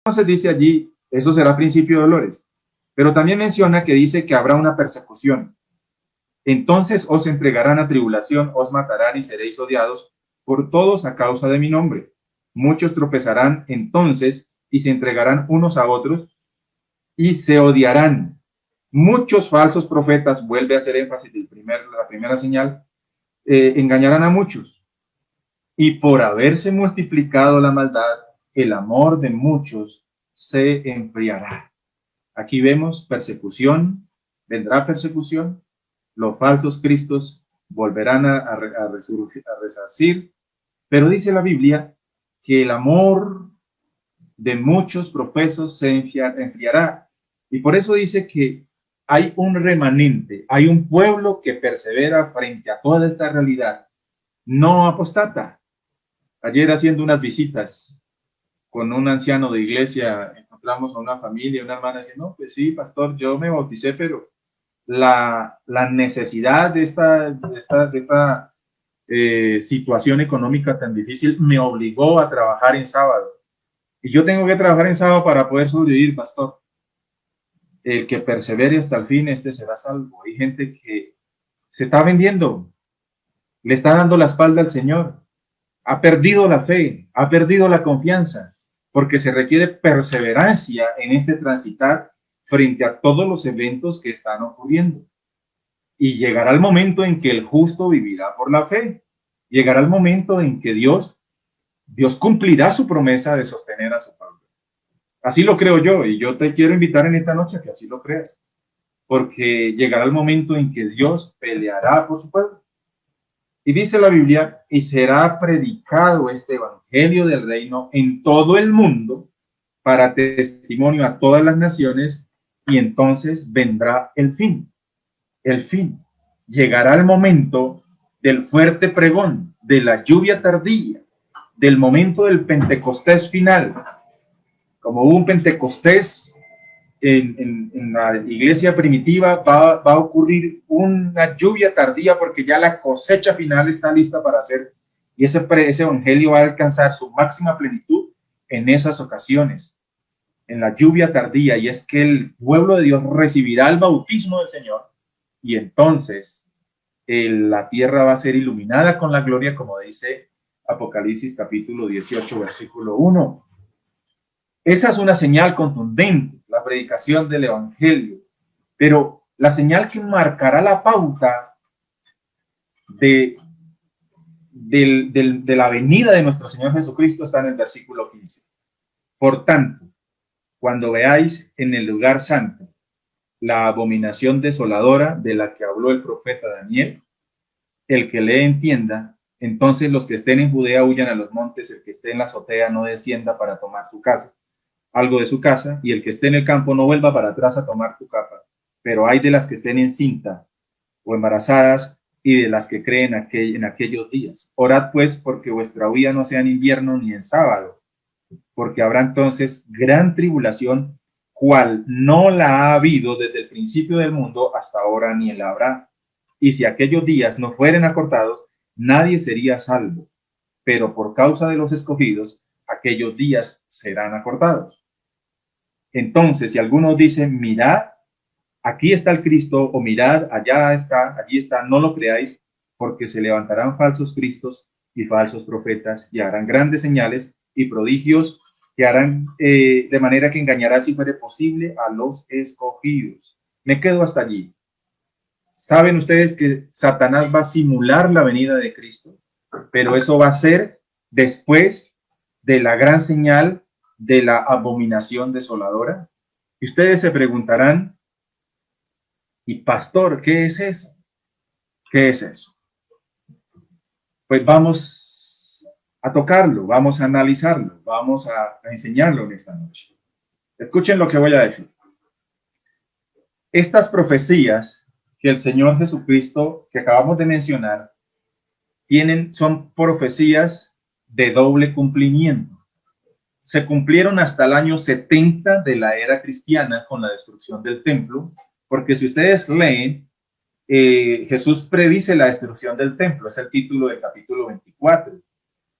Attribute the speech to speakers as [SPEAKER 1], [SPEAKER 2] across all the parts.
[SPEAKER 1] Entonces dice allí, eso será principio de dolores. Pero también menciona que dice que habrá una persecución. Entonces os entregarán a tribulación, os matarán y seréis odiados por todos a causa de mi nombre. Muchos tropezarán entonces y se entregarán unos a otros y se odiarán. Muchos falsos profetas, vuelve a hacer énfasis la primera señal, engañarán a muchos. Y por haberse multiplicado la maldad, el amor de muchos se enfriará. Aquí vemos persecución, vendrá persecución, los falsos cristos volverán a resarcir, pero dice la Biblia que el amor de muchos profesos se enfriará. Y por eso dice que hay un remanente, hay un pueblo que persevera frente a toda esta realidad, no apostata. Ayer haciendo unas visitas con un anciano de iglesia, encontramos a una familia, una hermana, dice, no, pues sí, pastor, yo me bauticé, pero la necesidad de esta situación económica tan difícil me obligó a trabajar en sábado. Y yo tengo que trabajar en sábado para poder sobrevivir, pastor. El que persevere hasta el fin, este será salvo. Hay gente que se está vendiendo, le está dando la espalda al Señor, ha perdido la fe, ha perdido la confianza, porque se requiere perseverancia en este transitar frente a todos los eventos que están ocurriendo. Y llegará el momento en que el justo vivirá por la fe. Llegará el momento en que Dios cumplirá su promesa de sostener a su pueblo. Así lo creo yo, y yo te quiero invitar en esta noche a que así lo creas, porque llegará el momento en que Dios peleará por su pueblo. Y dice la Biblia, y será predicado este evangelio del reino en todo el mundo para testimonio a todas las naciones, y entonces vendrá el fin. El fin. Llegará el momento del fuerte pregón, de la lluvia tardía, del momento del Pentecostés final. Como hubo un Pentecostés en la iglesia primitiva, va a ocurrir una lluvia tardía porque ya la cosecha final está lista para hacer, y ese evangelio va a alcanzar su máxima plenitud en esas ocasiones, en la lluvia tardía, y es que el pueblo de Dios recibirá el bautismo del Señor, y entonces la tierra va a ser iluminada con la gloria, como dice Apocalipsis capítulo 18, versículo 1. Esa es una señal contundente, la predicación del evangelio, pero la señal que marcará la pauta de la venida de nuestro Señor Jesucristo está en el versículo 15. Por tanto, cuando veáis en el lugar santo la abominación desoladora de la que habló el profeta Daniel, el que lee entienda, entonces los que estén en Judea huyan a los montes, el que esté en la azotea no descienda para tomar su casa, algo de su casa, y el que esté en el campo no vuelva para atrás a tomar tu capa. Pero hay de las que estén encinta o embarazadas y de las que creen en aquellos días. Orad pues porque vuestra huida no sea en invierno ni en sábado, porque habrá entonces gran tribulación, cual no la ha habido desde el principio del mundo hasta ahora ni la habrá. Y si aquellos días no fueren acortados, nadie sería salvo. Pero por causa de los escogidos, aquellos días serán acortados. Entonces, si algunos dicen, mirad, aquí está el Cristo, o mirad, allá está, allí está, no lo creáis, porque se levantarán falsos cristos y falsos profetas, y harán grandes señales y prodigios, que harán de manera que engañará, si fuere posible, a los escogidos. Me quedo hasta allí. ¿Saben ustedes que Satanás va a simular la venida de Cristo? Pero eso va a ser después de la gran señal de la abominación desoladora. Y ustedes se preguntarán, ¿y pastor, qué es eso? ¿Qué es eso? Pues vamos a tocarlo, vamos a analizarlo, vamos a enseñarlo en esta noche. Escuchen lo que voy a decir. Estas profecías que el Señor Jesucristo, que acabamos de mencionar, son profecías de doble cumplimiento. Se cumplieron hasta el año 70 de la era cristiana con la destrucción del templo, porque si ustedes leen, Jesús predice la destrucción del templo, es el título del capítulo 24,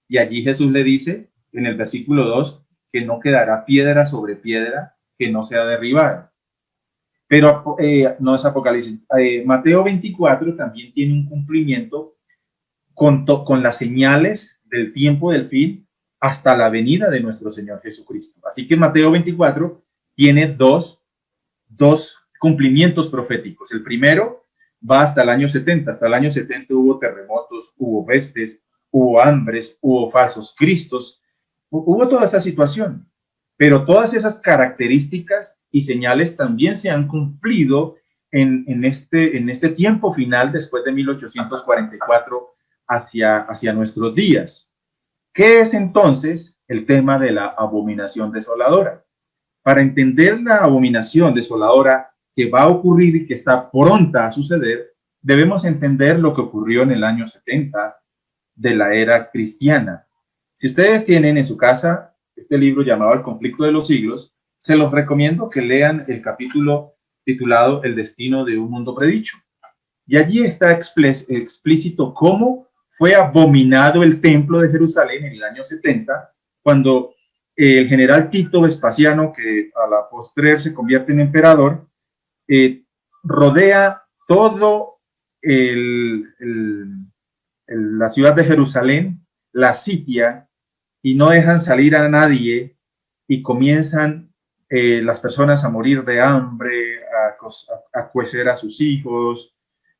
[SPEAKER 1] y allí Jesús le dice en el versículo 2 que no quedará piedra sobre piedra que no sea derribada. Pero no es Apocalipsis. Mateo 24 también tiene un cumplimiento con las señales del tiempo del fin hasta la venida de nuestro Señor Jesucristo. Así que Mateo 24 tiene dos cumplimientos proféticos. El primero va hasta el año 70. Hasta el año 70 hubo terremotos, hubo pestes, hubo hambres, hubo falsos cristos, hubo toda esa situación. Pero todas esas características y señales también se han cumplido en este tiempo final después de 1844 hacia nuestros días. ¿Qué es entonces el tema de la abominación desoladora? Para entender la abominación desoladora que va a ocurrir y que está pronta a suceder, debemos entender lo que ocurrió en el año 70 de la era cristiana. Si ustedes tienen en su casa este libro llamado El conflicto de los siglos, se los recomiendo que lean el capítulo titulado El destino de un mundo predicho. Y allí está explícito cómo fue abominado el templo de Jerusalén en el año 70, cuando el general Tito Vespasiano, que a la postrer se convierte en emperador, rodea todo la ciudad de Jerusalén, la sitia y no dejan salir a nadie y comienzan las personas a morir de hambre, a cuecer a sus hijos,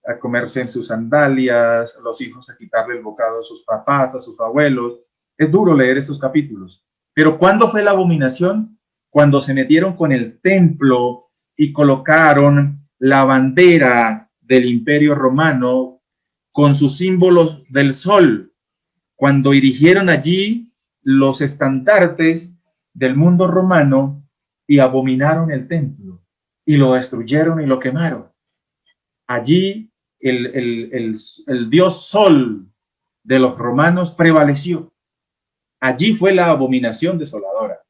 [SPEAKER 1] a comerse en sus sandalias, a los hijos a quitarle el bocado a sus papás, a sus abuelos. Es duro leer estos capítulos. Pero ¿cuándo fue la abominación? Cuando se metieron con el templo y colocaron la bandera del Imperio Romano con sus símbolos del sol. Cuando erigieron allí los estandartes del mundo romano y abominaron el templo y lo destruyeron y lo quemaron. Allí el dios sol de los romanos prevaleció. Allí fue la abominación desoladora.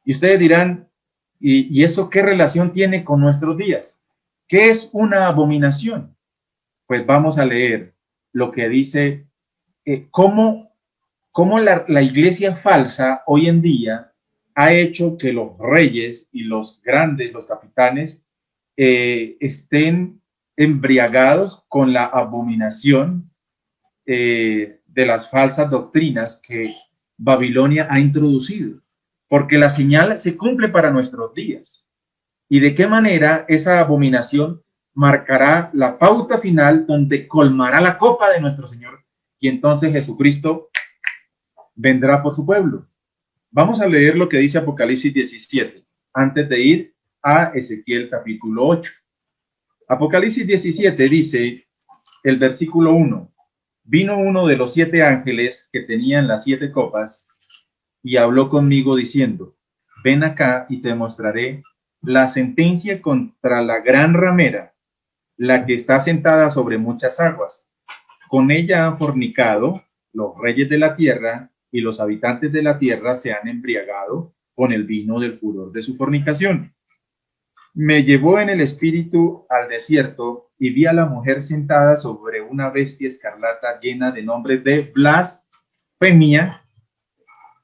[SPEAKER 1] Y ustedes dirán, ¿y eso qué relación tiene con nuestros días? ¿Qué es una abominación? Pues vamos a leer lo que dice, cómo la iglesia falsa hoy en día ha hecho que los reyes y los grandes, los capitanes, estén embriagados con la abominación de las falsas doctrinas que Babilonia ha introducido, porque la señal se cumple para nuestros días. ¿Y de qué manera esa abominación marcará la pauta final donde colmará la copa de nuestro Señor? Y entonces Jesucristo vendrá por su pueblo. Vamos a leer lo que dice Apocalipsis 17, antes de ir a Ezequiel capítulo 8. Apocalipsis 17 dice, el versículo 1, vino uno de los 7 ángeles que tenían las 7 copas y habló conmigo diciendo, ven acá y te mostraré la sentencia contra la gran ramera, la que está sentada sobre muchas aguas. Con ella han fornicado los reyes de la tierra y los habitantes de la tierra se han embriagado con el vino del furor de su fornicación. Me llevó en el espíritu al desierto y vi a la mujer sentada sobre una bestia escarlata llena de nombres de blasfemia,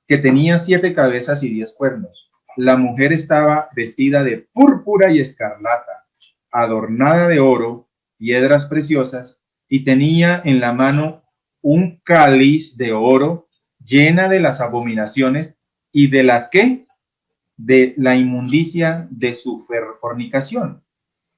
[SPEAKER 1] que tenía 7 cabezas y 10 cuernos. La mujer estaba vestida de púrpura y escarlata, adornada de oro, piedras preciosas, y tenía en la mano un cáliz de oro llena de las abominaciones y de las que de la inmundicia de su fornicación.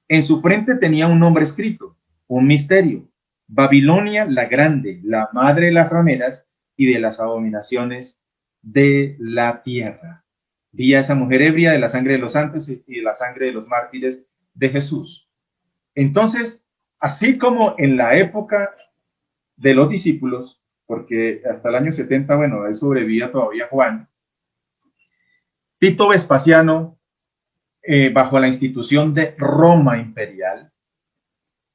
[SPEAKER 1] En su frente tenía un nombre escrito, un misterio, Babilonia la grande, la madre de las rameras y de las abominaciones de la tierra. Vi a esa mujer ebria de la sangre de los santos y de la sangre de los mártires de Jesús. Entonces, así como en la época de los discípulos, porque hasta el año 70, bueno, ahí sobrevivía todavía Juan, Tito Vespasiano, bajo la institución de Roma imperial,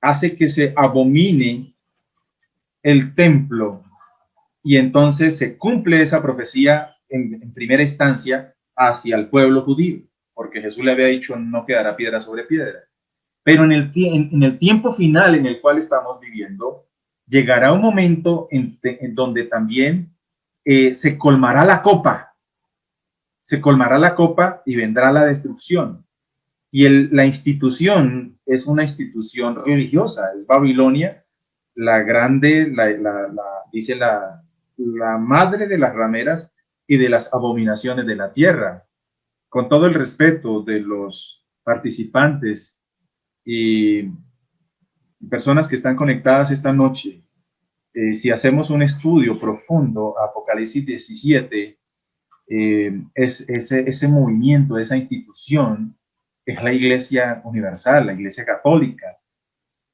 [SPEAKER 1] hace que se abomine el templo y entonces se cumple esa profecía en primera instancia hacia el pueblo judío, porque Jesús le había dicho no quedará piedra sobre piedra. Pero en el tiempo final en el cual estamos viviendo, llegará un momento en donde también se colmará la copa se colmará la copa y vendrá la destrucción. Y la institución es una institución religiosa, es Babilonia, la grande, dice la madre de las rameras y de las abominaciones de la tierra. Con todo el respeto de los participantes y personas que están conectadas esta noche, si hacemos un estudio profundo, Apocalipsis 17, ese movimiento, esa institución, es la Iglesia Universal, la Iglesia Católica,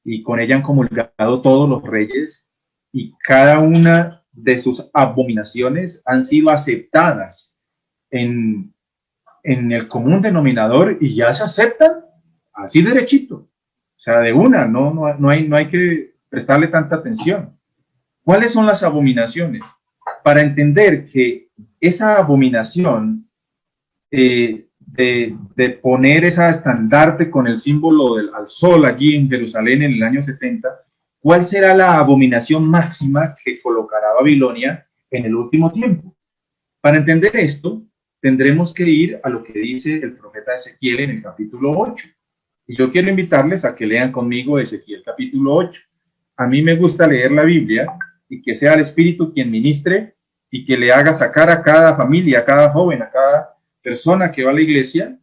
[SPEAKER 1] y con ella han comulgado todos los reyes, y cada una de sus abominaciones han sido aceptadas en el común denominador, y ya se aceptan así derechito, o sea, de una, no hay que prestarle tanta atención. ¿Cuáles son las abominaciones? Para entender que esa abominación de poner esa estandarte con el símbolo al sol allí en Jerusalén en el año 70, ¿cuál será la abominación máxima que colocará Babilonia en el último tiempo? Para entender esto, tendremos que ir a lo que dice el profeta Ezequiel en el capítulo 8. Y yo quiero invitarles a que lean conmigo Ezequiel capítulo 8. A mí me gusta leer la Biblia y que sea el Espíritu quien ministre y que le haga sacar a cada familia, a cada joven, a cada persona que va a la iglesia,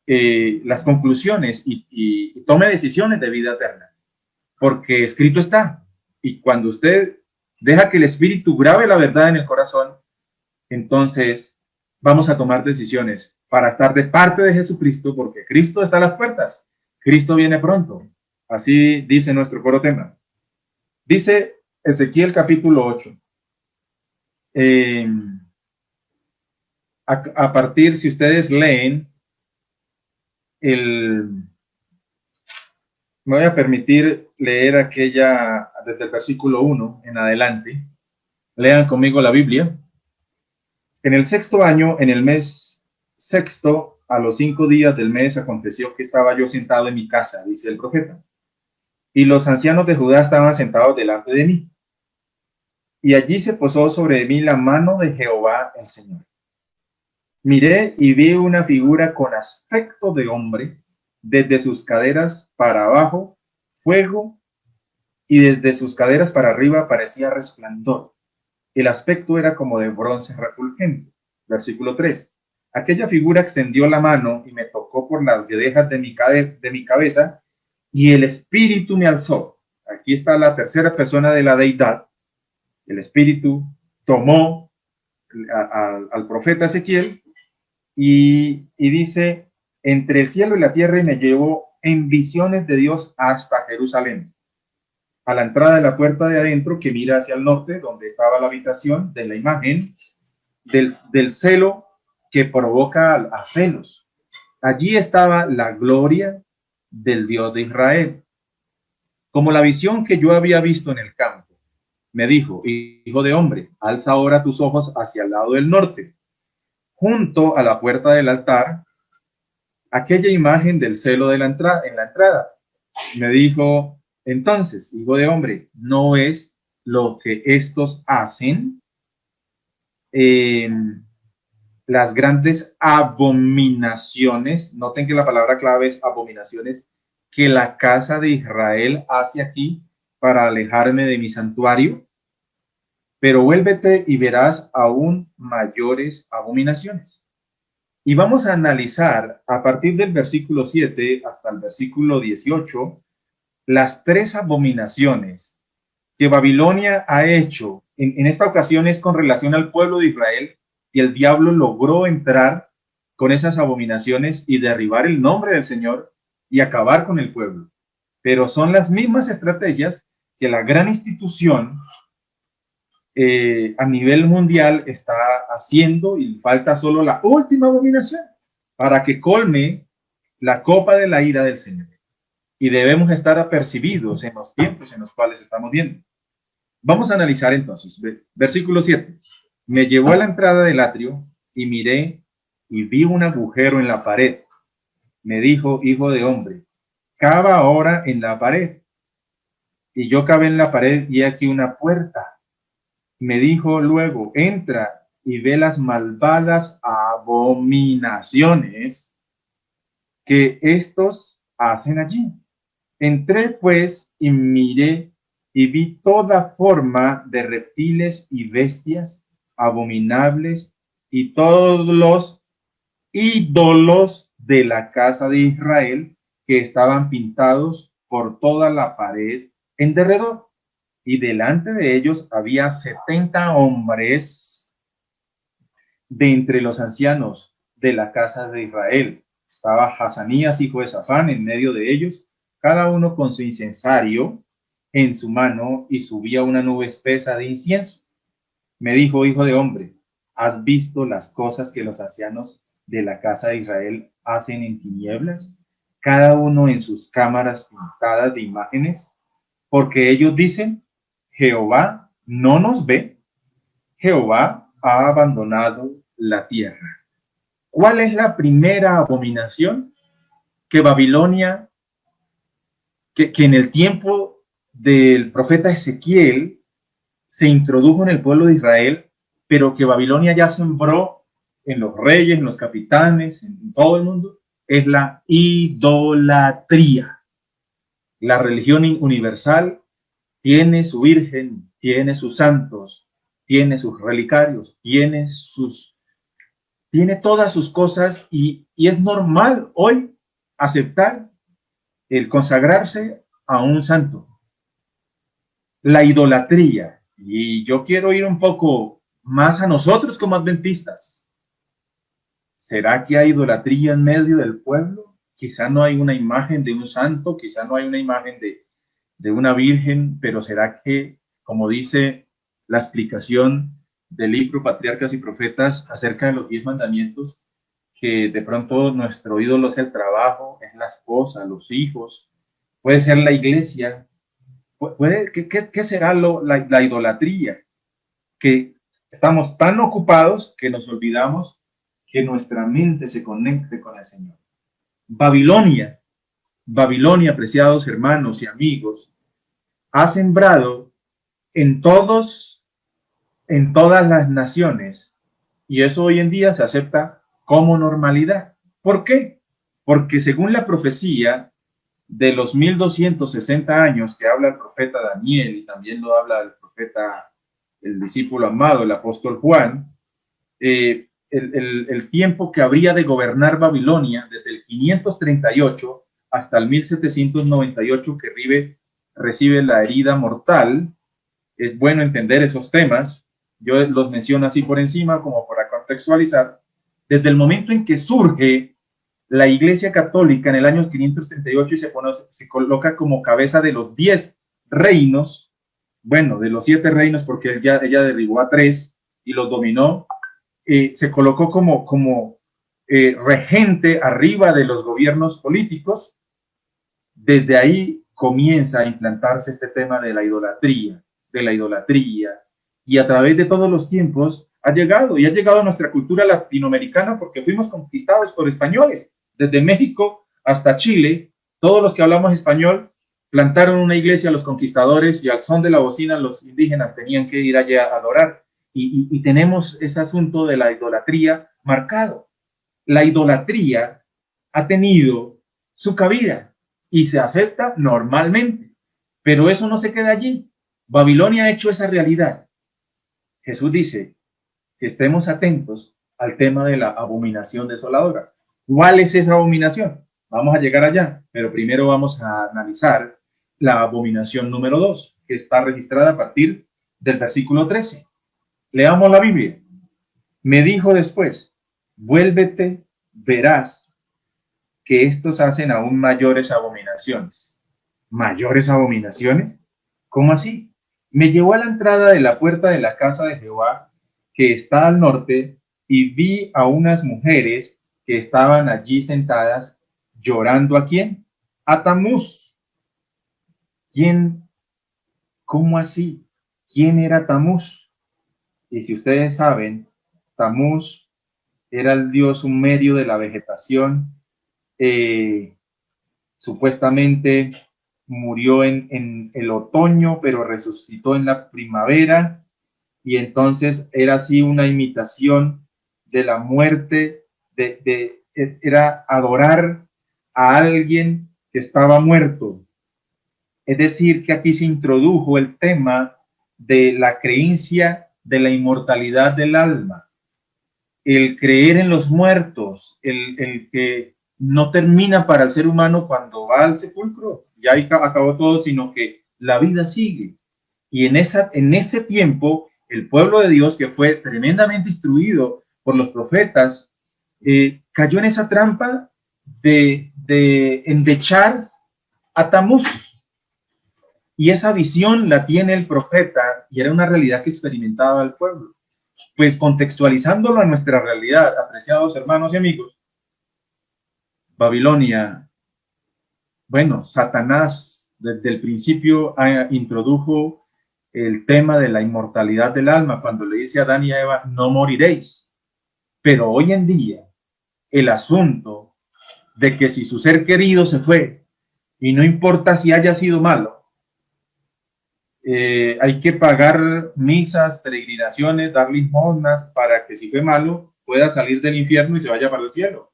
[SPEAKER 1] las conclusiones y tome decisiones de vida eterna. Porque escrito está. Y cuando usted deja que el Espíritu grabe la verdad en el corazón, entonces vamos a tomar decisiones para estar de parte de Jesucristo, porque Cristo está a las puertas. Cristo viene pronto. Así dice nuestro coro tema. Dice Ezequiel capítulo 8. A partir, si ustedes leen, me voy a permitir leer aquella desde el versículo 1 en adelante. Lean conmigo la Biblia. En el 6º año, en el mes 6º, a los 5 días del mes, aconteció que estaba yo sentado en mi casa, dice el profeta, y los ancianos de Judá estaban sentados delante de mí. Y allí se posó sobre mí la mano de Jehová el Señor. Miré y vi una figura con aspecto de hombre, desde sus caderas para abajo, fuego, y desde sus caderas para arriba parecía resplandor. El aspecto era como de bronce refulgente. Versículo 3. Aquella figura extendió la mano y me tocó por las guedejas de mi cabeza, y el Espíritu me alzó. Aquí está la tercera persona de la deidad. El Espíritu tomó al profeta Ezequiel y dice, entre el cielo y la tierra, y me llevó en visiones de Dios hasta Jerusalén, a la entrada de la puerta de adentro que mira hacia el norte, donde estaba la habitación de la imagen del celo que provoca a celos. Allí estaba la gloria del Dios de Israel. Como la visión que yo había visto en el campo, me dijo, hijo de hombre, alza ahora tus ojos hacia el lado del norte, junto a la puerta del altar, aquella imagen del celo de en la entrada. Me dijo, entonces, hijo de hombre, ¿no es lo que estos hacen? Las grandes abominaciones, noten que la palabra clave es abominaciones, que la casa de Israel hace aquí para alejarme de mi santuario, pero vuélvete y verás aún mayores abominaciones. Y vamos a analizar a partir del versículo 7 hasta el versículo 18 las 3 abominaciones que Babilonia ha hecho. En esta ocasión es con relación al pueblo de Israel, y el diablo logró entrar con esas abominaciones y derribar el nombre del Señor y acabar con el pueblo. Pero son las mismas estrategias que la gran institución a nivel mundial está haciendo, y falta solo la última abominación para que colme la copa de la ira del Señor. Y debemos estar apercibidos en los tiempos en los cuales estamos viendo. Vamos a analizar entonces, versículo 7. Me llevó a la entrada del atrio y miré y vi un agujero en la pared. Me dijo, hijo de hombre, cava ahora en la pared. Y yo cavé en la pared y aquí una puerta. Me dijo luego, entra y ve las malvadas abominaciones que estos hacen allí. Entré pues y miré y vi toda forma de reptiles y bestias abominables y todos los ídolos de la casa de Israel que estaban pintados por toda la pared en derredor. Y delante de ellos había 70 hombres de entre los ancianos de la casa de Israel. Estaba Hazanías, hijo de Safán, en medio de ellos, cada uno con su incensario en su mano, y subía una nube espesa de incienso. Me dijo, hijo de hombre, ¿has visto las cosas que los ancianos de la casa de Israel hacen en tinieblas? Cada uno en sus cámaras pintadas de imágenes, porque ellos dicen, Jehová no nos ve, Jehová ha abandonado la tierra. ¿Cuál es la primera abominación? Que Babilonia, que en el tiempo del profeta Ezequiel se introdujo en el pueblo de Israel, pero que Babilonia ya sembró en los reyes, en los capitanes, en todo el mundo, es la idolatría. La religión universal tiene su virgen, tiene sus santos, tiene sus relicarios, tiene todas sus cosas, y es normal hoy aceptar el consagrarse a un santo. La idolatría, y yo quiero ir un poco más a nosotros como adventistas. ¿Será que hay idolatría en medio del pueblo? Quizá no hay una imagen de un santo, quizá no hay una imagen de una virgen, pero ¿será que, como dice la explicación del libro Patriarcas y Profetas acerca de los 10 mandamientos, que de pronto nuestro ídolo es el trabajo, es la esposa, los hijos, puede ser la iglesia? ¿Qué será la idolatría? Que estamos tan ocupados que nos olvidamos que nuestra mente se conecte con el Señor. Babilonia, Babilonia, apreciados hermanos y amigos, ha sembrado en en todas las naciones, y eso hoy en día se acepta como normalidad. ¿Por qué? Porque según la profecía de los 1260 años que habla el profeta Daniel, y también lo habla el profeta, el discípulo amado, el apóstol Juan, el tiempo que habría de gobernar Babilonia desde el 538 hasta el 1798, que recibe la herida mortal. Es bueno entender esos temas. Yo los menciono así por encima como para contextualizar. Desde el momento en que surge la Iglesia Católica en el año 538 y se coloca como cabeza de los 10 reinos, bueno, de los 7 reinos, porque ella derribó a 3 y los dominó, se colocó como regente arriba de los gobiernos políticos. Desde ahí comienza a implantarse este tema de la idolatría, y a través de todos los tiempos ha llegado a nuestra cultura latinoamericana, porque fuimos conquistados por españoles, desde México hasta Chile. Todos los que hablamos español plantaron una iglesia a los conquistadores, y al son de la bocina los indígenas tenían que ir allá a adorar, y tenemos ese asunto de la idolatría marcado. La idolatría ha tenido su cabida y se acepta normalmente, pero eso no se queda allí. Babilonia ha hecho esa realidad. Jesús dice que estemos atentos al tema de la abominación desoladora. ¿Cuál es esa abominación? Vamos a llegar allá, pero primero vamos a analizar la abominación número 2, que está registrada a partir del versículo 13. Leamos la Biblia. Me dijo después, vuélvete, verás que estos hacen aún mayores abominaciones. ¿Mayores abominaciones? ¿Cómo así? Me llevó a la entrada de la puerta de la casa de Jehová, que está al norte, y vi a unas mujeres que estaban allí sentadas, llorando. ¿A quién? A Tamuz. ¿Quién? ¿Cómo así? ¿Quién era Tamuz? Y si ustedes saben, Tamuz era el dios sumerio de la vegetación. Supuestamente murió en el otoño, pero resucitó en la primavera. y entonces era así una imitación de la muerte, era adorar a alguien que estaba muerto. Es decir, que aquí se introdujo el tema de la creencia de la inmortalidad del alma, el creer en los muertos, el que no termina para el ser humano cuando va al sepulcro, ya acabó todo, sino que la vida sigue. Y en ese tiempo, el pueblo de Dios, que fue tremendamente instruido por los profetas, cayó en esa trampa de endechar a Tamuz. Y esa visión la tiene el profeta y era una realidad que experimentaba el pueblo. Pues contextualizándolo a nuestra realidad, apreciados hermanos y amigos, Babilonia, bueno, Satanás desde el principio introdujo el tema de la inmortalidad del alma cuando le dice a Adán y a Eva, no moriréis. Pero hoy en día, el asunto de que si su ser querido se fue, y no importa si haya sido malo, hay que pagar misas, peregrinaciones, dar limosnas para que si fue malo pueda salir del infierno y se vaya para el cielo.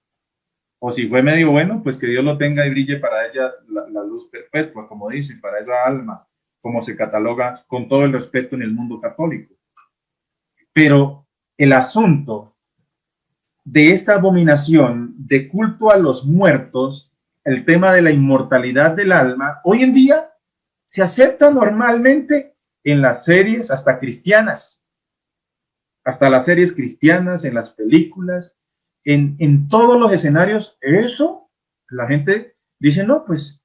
[SPEAKER 1] O si fue medio bueno, pues que Dios lo tenga y brille para ella la luz perpetua, como dicen, para esa alma, como se cataloga con todo el respeto en el mundo católico. Pero el asunto de esta abominación de culto a los muertos, el tema de la inmortalidad del alma, hoy en día se acepta normalmente en las series hasta cristianas, hasta las series cristianas, en las películas, en todos los escenarios. Eso, la gente dice, no, pues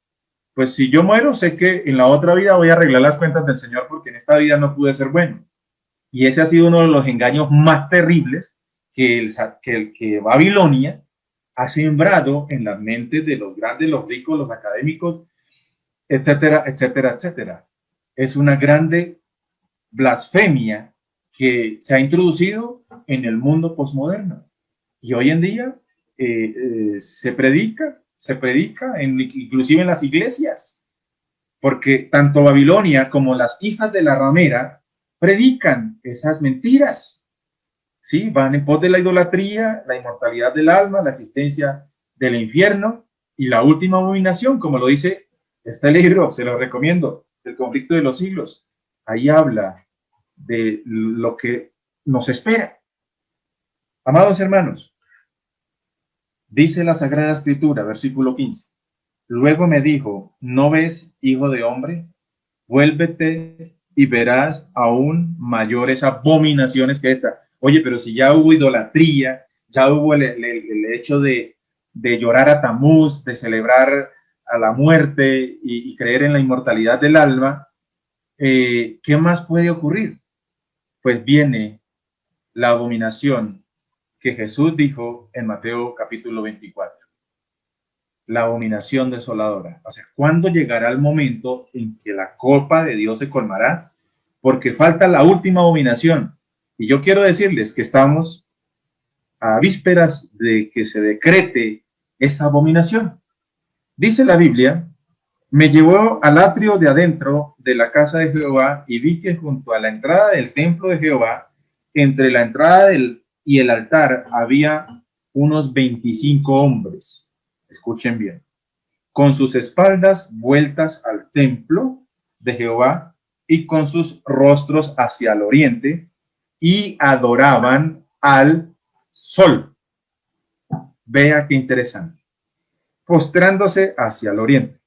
[SPEAKER 1] si yo muero, sé que en la otra vida voy a arreglar las cuentas del Señor porque en esta vida no pude ser bueno. Y ese ha sido uno de los engaños más terribles que Babilonia ha sembrado en las mentes de los grandes, los ricos, los académicos, etcétera, etcétera, etcétera. Es una grande blasfemia que se ha introducido en el mundo posmoderno. Y hoy en día se predica inclusive en las iglesias, porque tanto Babilonia como las hijas de la ramera predican esas mentiras. ¿Sí? Van en pos de la idolatría, la inmortalidad del alma, la existencia del infierno y la última abominación, como lo dice este libro, se lo recomiendo, El conflicto de los siglos. Ahí habla de lo que nos espera. Amados hermanos, dice la Sagrada Escritura, versículo 15. Luego me dijo, ¿no ves, hijo de hombre? Vuélvete y verás aún mayores abominaciones que esta. Oye, pero si ya hubo idolatría, ya hubo el hecho de llorar a Tamuz, de celebrar a la muerte y creer en la inmortalidad del alma, ¿qué más puede ocurrir? Pues viene la abominación que Jesús dijo en Mateo capítulo 24. La abominación desoladora. O sea, ¿cuándo llegará el momento en que la copa de Dios se colmará? Porque falta la última abominación. Y yo quiero decirles que estamos a vísperas de que se decrete esa abominación. Dice la Biblia, me llevó al atrio de adentro de la casa de Jehová y vi que junto a la entrada del templo de Jehová, entre la entrada y el altar, había unos 25 hombres. Escuchen bien, con sus espaldas vueltas al templo de Jehová y con sus rostros hacia el oriente, y adoraban al sol. Vea qué interesante. Postrándose hacia el oriente.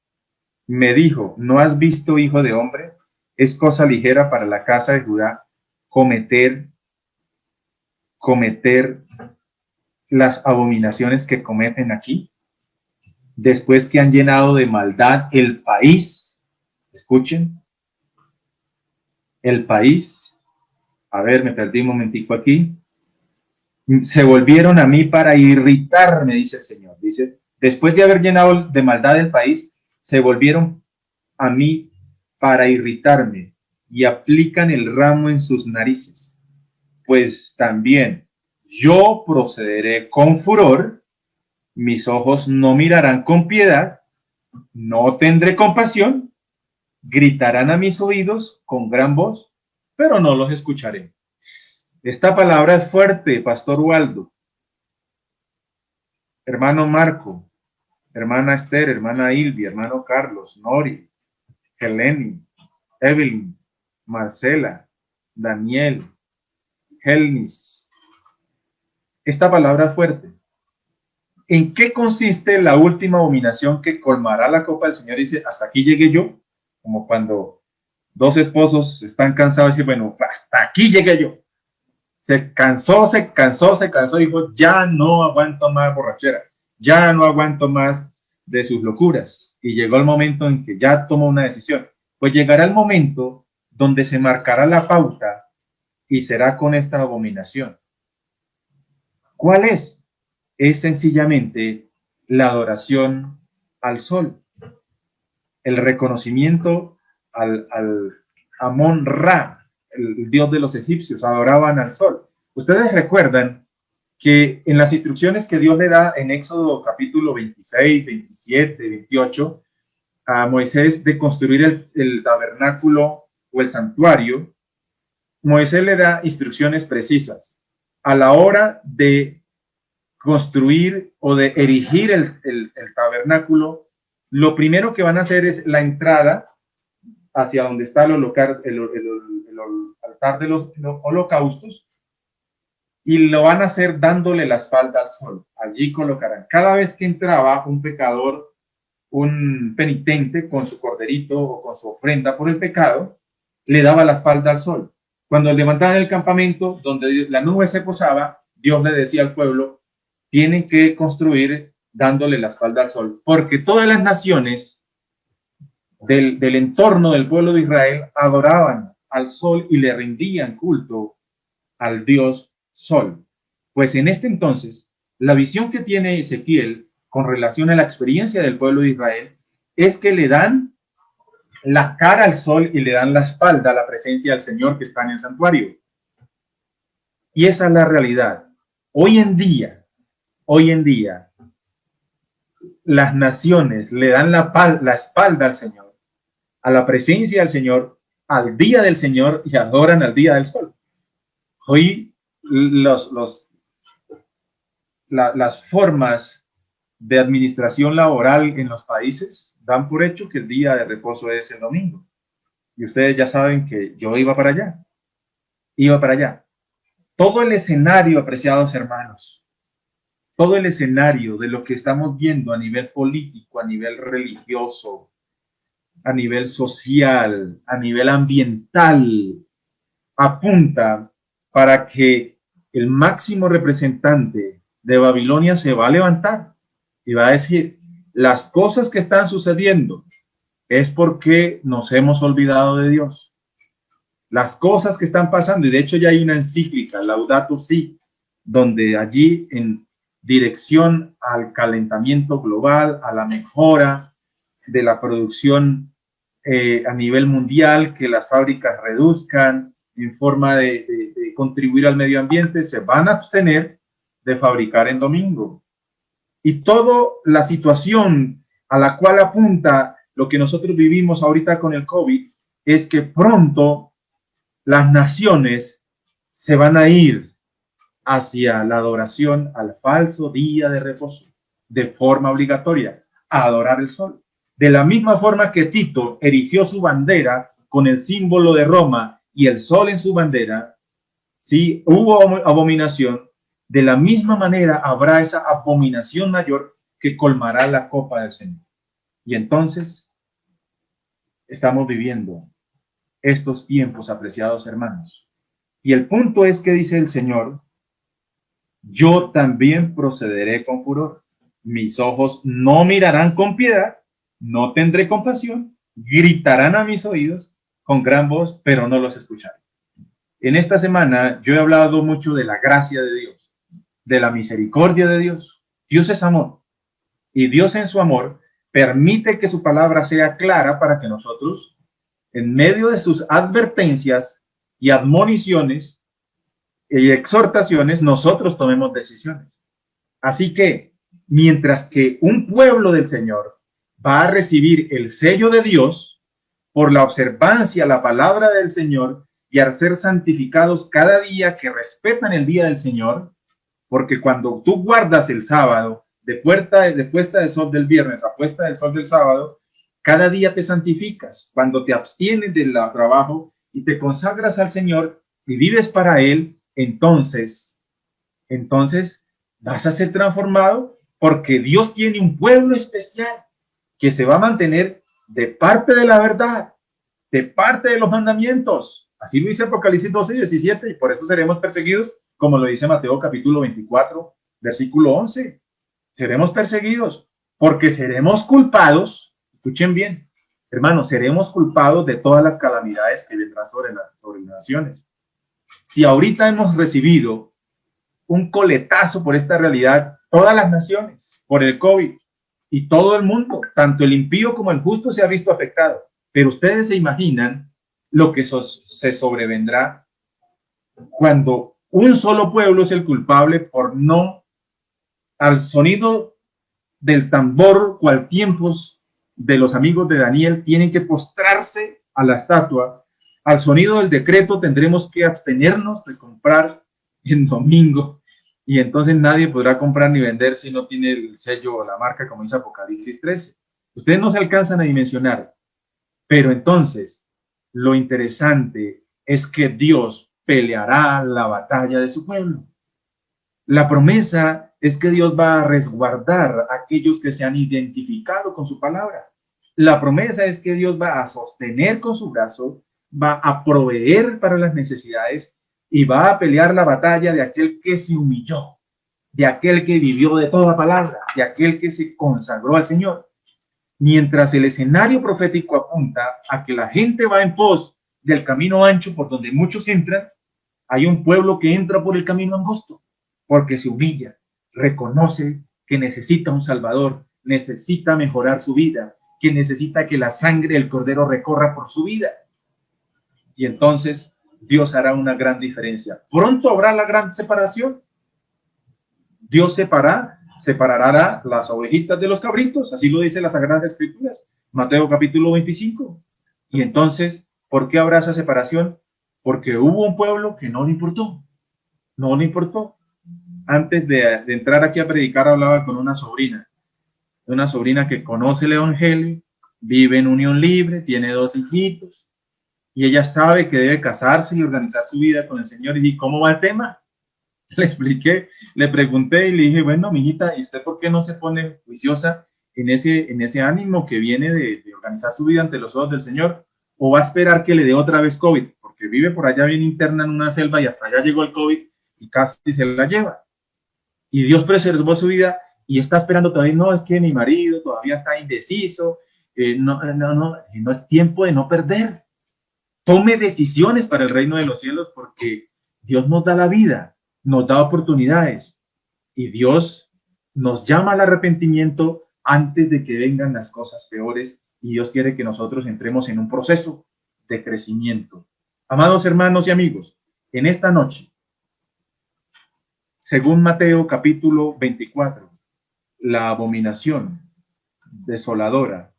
[SPEAKER 1] Me dijo, ¿no has visto, hijo de hombre? Es cosa ligera para la casa de Judá cometer las abominaciones que cometen aquí, después que han llenado de maldad el país. Escuchen, el país. A ver, me perdí un momentico aquí. Se volvieron a mí para irritarme, dice el Señor. Dice, después de haber llenado de maldad el país, se volvieron a mí para irritarme y aplican el ramo en sus narices. Pues también yo procederé con furor, mis ojos no mirarán con piedad, no tendré compasión, gritarán a mis oídos con gran voz, pero no los escucharé. Esta palabra es fuerte, Pastor Waldo, hermano Marco, hermana Esther, hermana Ilvi, hermano Carlos, Nori, Heleni, Evelyn, Marcela, Daniel, Helnis. Esta palabra es fuerte. ¿En qué consiste la última abominación que colmará la copa del Señor? Dice, hasta aquí llegué yo, como cuando dos esposos están cansados y dicen, bueno, hasta aquí llegué yo. Se cansó, dijo, ya no aguanto más borrachera, ya no aguanto más de sus locuras. Y llegó el momento en que ya tomó una decisión. Pues llegará el momento donde se marcará la pauta y será con esta abominación. ¿Cuál es? Es sencillamente la adoración al sol, el reconocimiento al Amón-Ra, el dios de los egipcios, adoraban al sol. Ustedes recuerdan que en las instrucciones que Dios le da en Éxodo capítulo 26, 27, 28, a Moisés de construir el tabernáculo o el santuario, Moisés le da instrucciones precisas. A la hora de construir o de erigir el tabernáculo, lo primero que van a hacer es la entrada hacia donde está el altar de los holocaustos, y lo van a hacer dándole la espalda al sol. Allí colocarán, cada vez que entraba un pecador, un penitente con su corderito o con su ofrenda por el pecado, le daba la espalda al sol. Cuando levantaban el campamento donde la nube se posaba, Dios le decía al pueblo, tienen que construir dándole la espalda al sol, porque todas las naciones del entorno del pueblo de Israel adoraban al sol y le rendían culto al Dios Sol. Pues en este entonces, la visión que tiene Ezequiel con relación a la experiencia del pueblo de Israel es que le dan la cara al sol y le dan la espalda a la presencia del Señor que está en el santuario. Y esa es la realidad. Hoy en día, las naciones le dan la espalda al Señor, a la presencia del Señor, al día del Señor, y adoran al día del sol. Hoy las formas de administración laboral en los países dan por hecho que el día de reposo es el domingo. Y ustedes ya saben que yo iba para allá. Todo el escenario, apreciados hermanos, todo el escenario de lo que estamos viendo a nivel político, a nivel religioso, a nivel social, a nivel ambiental, apunta para que el máximo representante de Babilonia se va a levantar y va a decir, las cosas que están sucediendo es porque nos hemos olvidado de Dios. Las cosas que están pasando, y de hecho ya hay una encíclica, Laudato Si, donde allí en dirección al calentamiento global, a la mejora de la producción a nivel mundial, que las fábricas reduzcan en forma de contribuir al medio ambiente, se van a abstener de fabricar en domingo. Y toda la situación a la cual apunta lo que nosotros vivimos ahorita con el COVID es que pronto las naciones se van a ir hacia la adoración al falso día de reposo de forma obligatoria, a adorar el sol. De la misma forma que Tito erigió su bandera con el símbolo de Roma y el sol en su bandera, sí, hubo abominación, de la misma manera habrá esa abominación mayor que colmará la copa del Señor. Y entonces estamos viviendo estos tiempos, apreciados hermanos. Y el punto es que dice el Señor, yo también procederé con furor. Mis ojos no mirarán con piedad, no tendré compasión, gritarán a mis oídos con gran voz, pero no los escucharé. En esta semana yo he hablado mucho de la gracia de Dios, de la misericordia de Dios. Dios es amor, y Dios en su amor permite que su palabra sea clara para que nosotros, en medio de sus advertencias y admoniciones y exhortaciones, nosotros tomemos decisiones. Así que, mientras que un pueblo del Señor va a recibir el sello de Dios por la observancia a la palabra del Señor y al ser santificados cada día, que respetan el día del Señor, porque cuando tú guardas el sábado, de puesta del sol del viernes a puesta del sol del sábado, cada día te santificas. Cuando te abstienes del trabajo y te consagras al Señor y vives para Él, entonces vas a ser transformado, porque Dios tiene un pueblo especial que se va a mantener de parte de la verdad, de parte de los mandamientos. Así lo dice Apocalipsis 12:17, y por eso seremos perseguidos, como lo dice Mateo capítulo 24, versículo 11. Seremos perseguidos porque seremos culpados. Escuchen bien, hermanos, seremos culpados de todas las calamidades que vendrán sobre las naciones. Si ahorita hemos recibido un coletazo por esta realidad, todas las naciones, por el COVID, y todo el mundo, tanto el impío como el justo, se ha visto afectado. Pero ustedes se imaginan lo que se sobrevendrá cuando un solo pueblo es el culpable por no, al sonido del tambor, cual tiempos de los amigos de Daniel, tienen que postrarse a la estatua. Al sonido del decreto tendremos que abstenernos de comprar en domingo, y entonces nadie podrá comprar ni vender si no tiene el sello o la marca, como dice Apocalipsis 13. Ustedes no se alcanzan a dimensionar, pero entonces lo interesante es que Dios peleará la batalla de su pueblo. La promesa es que Dios va a resguardar a aquellos que se han identificado con su palabra. La promesa es que Dios va a sostener con su brazo, va a proveer para las necesidades y va a pelear la batalla de aquel que se humilló, de aquel que vivió de toda palabra, de aquel que se consagró al Señor. Mientras el escenario profético apunta a que la gente va en pos del camino ancho por donde muchos entran, hay un pueblo que entra por el camino angosto, porque se humilla, reconoce que necesita un Salvador, necesita mejorar su vida, que necesita que la sangre del Cordero recorra por su vida. Y entonces Dios hará una gran diferencia. Pronto habrá la gran separación. Dios separará las ovejitas de los cabritos, así lo dice las Sagradas Escrituras, Mateo capítulo 25. Y entonces, ¿por qué habrá esa separación? Porque hubo un pueblo que no le importó, no le importó. Antes de entrar aquí a predicar, hablaba con una sobrina que conoce el Evangelio, vive en unión libre, tiene 2 hijitos, y ella sabe que debe casarse y organizar su vida con el Señor. Y dije, ¿cómo va el tema? Le expliqué, le pregunté y le dije, bueno, mijita, ¿y usted por qué no se pone juiciosa en ese ánimo que viene de organizar su vida ante los ojos del Señor? ¿O va a esperar que le dé otra vez COVID? Porque vive por allá bien interna en una selva y hasta allá llegó el COVID y casi se la lleva. Y Dios preservó su vida y está esperando todavía. No, es que mi marido todavía está indeciso. No es tiempo de no perder. Tome decisiones para el reino de los cielos, porque Dios nos da la vida, nos da oportunidades y Dios nos llama al arrepentimiento antes de que vengan las cosas peores, y Dios quiere que nosotros entremos en un proceso de crecimiento. Amados hermanos y amigos, en esta noche, según Mateo capítulo 24, la abominación desoladora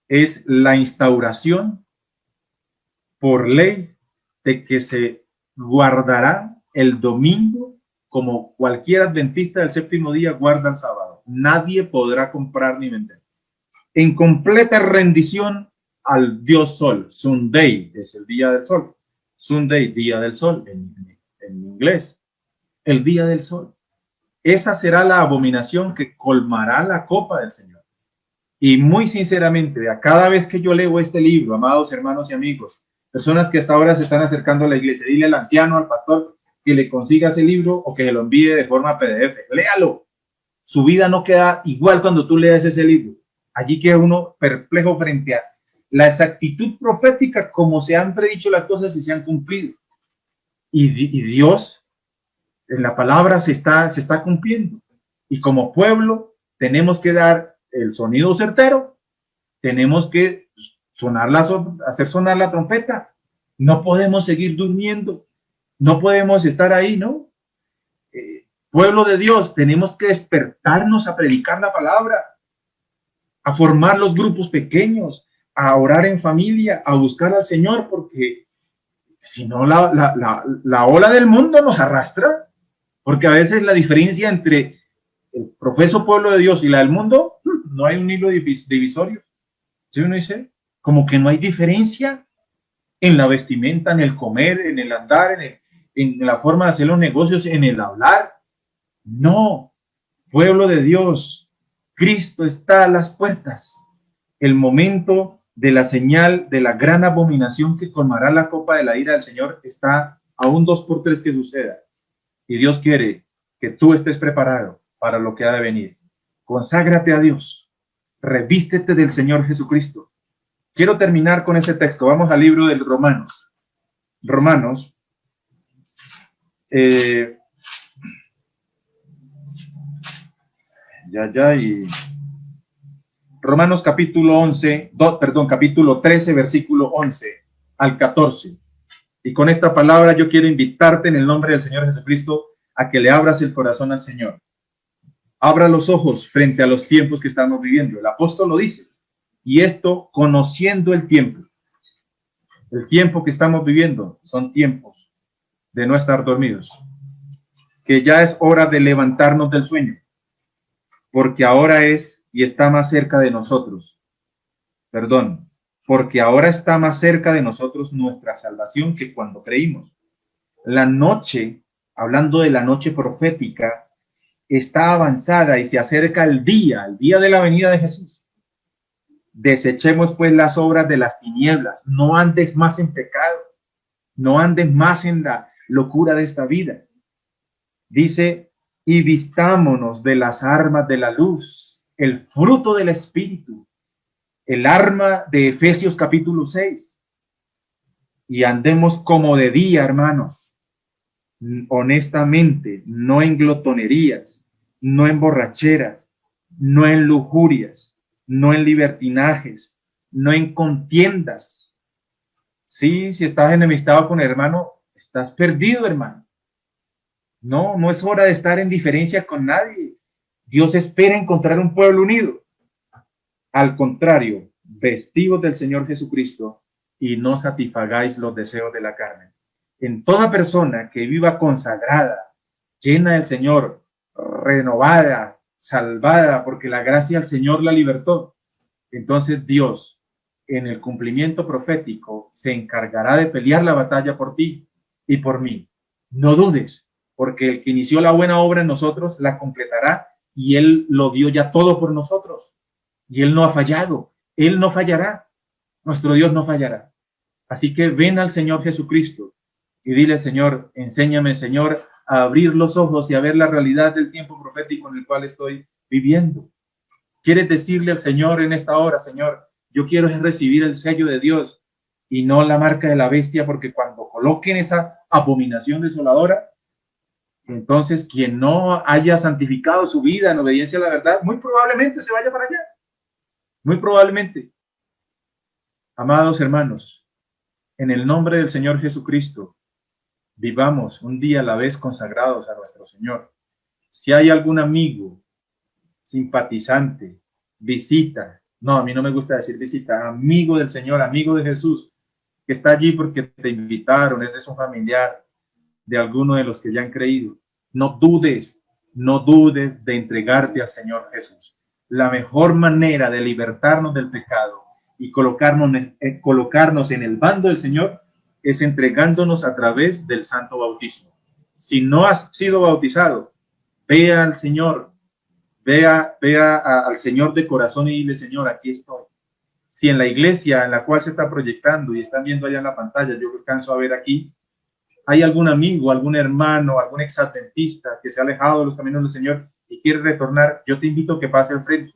[SPEAKER 1] es la instauración por ley de que se guardará el domingo como cualquier adventista del séptimo día guarda el sábado. Nadie podrá comprar ni vender. En completa rendición al Dios Sol. Sunday es el día del sol. Sunday, día del sol en inglés. El día del sol. Esa será la abominación que colmará la copa del Señor. Y muy sinceramente, cada vez que yo leo este libro, amados hermanos y amigos, personas que hasta ahora se están acercando a la iglesia, dile al anciano, al pastor, que le consiga ese libro o que se lo envíe de forma PDF. Léalo. Su vida no queda igual cuando tú leas ese libro. Allí queda uno perplejo frente a la exactitud profética, como se han predicho las cosas y se han cumplido. Y Dios, en la palabra, se está cumpliendo. Y como pueblo, tenemos que dar el sonido certero, tenemos que hacer sonar la trompeta. No podemos seguir durmiendo, no podemos estar ahí, ¿no? Pueblo de Dios, tenemos que despertarnos a predicar la palabra, a formar los grupos pequeños, a orar en familia, a buscar al Señor, porque Si no, la ola del mundo nos arrastra, porque a veces la diferencia entre el profeso pueblo de Dios y la del mundo, no hay un hilo divisorio. ¿Sí uno dice? Como que no hay diferencia en la vestimenta, en el comer, en el andar, en la forma de hacer los negocios, en el hablar. No, pueblo de Dios, Cristo está a las puertas. El momento de la señal de la gran abominación que colmará la copa de la ira del Señor está a un 2x3 que suceda. Y Dios quiere que tú estés preparado para lo que ha de venir. Conságrate a Dios. Revístete del Señor Jesucristo. Quiero terminar con ese texto. Vamos al libro de Romanos. Romanos. Y Romanos capítulo 11, capítulo 13, versículo 11 al 14. Y con esta palabra yo quiero invitarte en el nombre del Señor Jesucristo a que le abras el corazón al Señor. Abra los ojos frente a los tiempos que estamos viviendo. El apóstol lo dice. Y esto conociendo el tiempo. El tiempo que estamos viviendo son tiempos de no estar dormidos. Que ya es hora de levantarnos del sueño. Porque ahora es y está más cerca de nosotros. Perdón. Porque ahora está más cerca de nosotros nuestra salvación que cuando creímos. La noche, hablando de la noche profética, está avanzada y se acerca el día de la venida de Jesús. Desechemos pues las obras de las tinieblas, no andes más en pecado, no andes más en la locura de esta vida. Dice, y vistámonos de las armas de la luz, el fruto del Espíritu, el arma de Efesios capítulo 6. Y andemos como de día, hermanos, honestamente, no en glotonerías, no en borracheras, no en lujurias, no en libertinajes, no en contiendas. Sí, si estás enemistado con el hermano, estás perdido, hermano. No es hora de estar en diferencia con nadie. Dios espera encontrar un pueblo unido. Al contrario, vestidos del Señor Jesucristo y no satisfagáis los deseos de la carne. En toda persona que viva consagrada, llena del Señor, renovada, salvada, porque la gracia del Señor la libertó. Entonces Dios, en el cumplimiento profético, se encargará de pelear la batalla por ti y por mí. No dudes, porque el que inició la buena obra en nosotros la completará y Él lo dio ya todo por nosotros. Y Él no ha fallado, Él no fallará, nuestro Dios no fallará. Así que ven al Señor Jesucristo y dile, Señor, enséñame, Señor, a abrir los ojos y a ver la realidad del tiempo profético en el cual estoy viviendo. ¿Quieres decirle al Señor en esta hora, Señor, yo quiero recibir el sello de Dios y no la marca de la bestia, porque cuando coloquen esa abominación desoladora, entonces quien no haya santificado su vida en obediencia a la verdad, muy probablemente se vaya para allá. Muy probablemente. Amados hermanos, en el nombre del Señor Jesucristo, vivamos un día a la vez consagrados a nuestro Señor. Si hay algún amigo, simpatizante, visita, no, a mí no me gusta decir visita, amigo del Señor, amigo de Jesús, que está allí porque te invitaron, eres un familiar de alguno de los que ya han creído, no dudes de entregarte al Señor Jesús. La mejor manera de libertarnos del pecado y colocarnos en el bando del Señor es entregándonos a través del santo bautismo. Si no has sido bautizado, ve al Señor, ve al Señor de corazón y dile, Señor, aquí estoy. Si en la iglesia en la cual se está proyectando y están viendo allá en la pantalla, yo alcanzo a ver aquí, hay algún amigo, algún hermano, algún exadventista que se ha alejado de los caminos del Señor y quiere retornar, yo te invito a que pase al frente.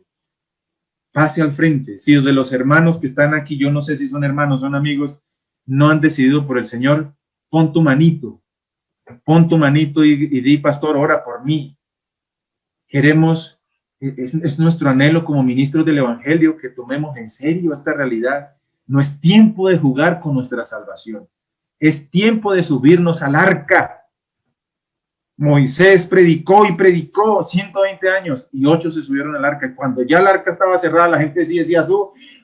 [SPEAKER 1] Pase al frente. Si de los hermanos que están aquí, yo no sé si son hermanos, son amigos, no han decidido por el Señor, pon tu manito y di, pastor, ora por mí. Queremos, es nuestro anhelo como ministros del Evangelio que tomemos en serio esta realidad. No es tiempo de jugar con nuestra salvación. Es tiempo de subirnos al arca. Moisés predicó 120 años y 8 se subieron al arca. Y cuando ya el arca estaba cerrada, la gente sí decía,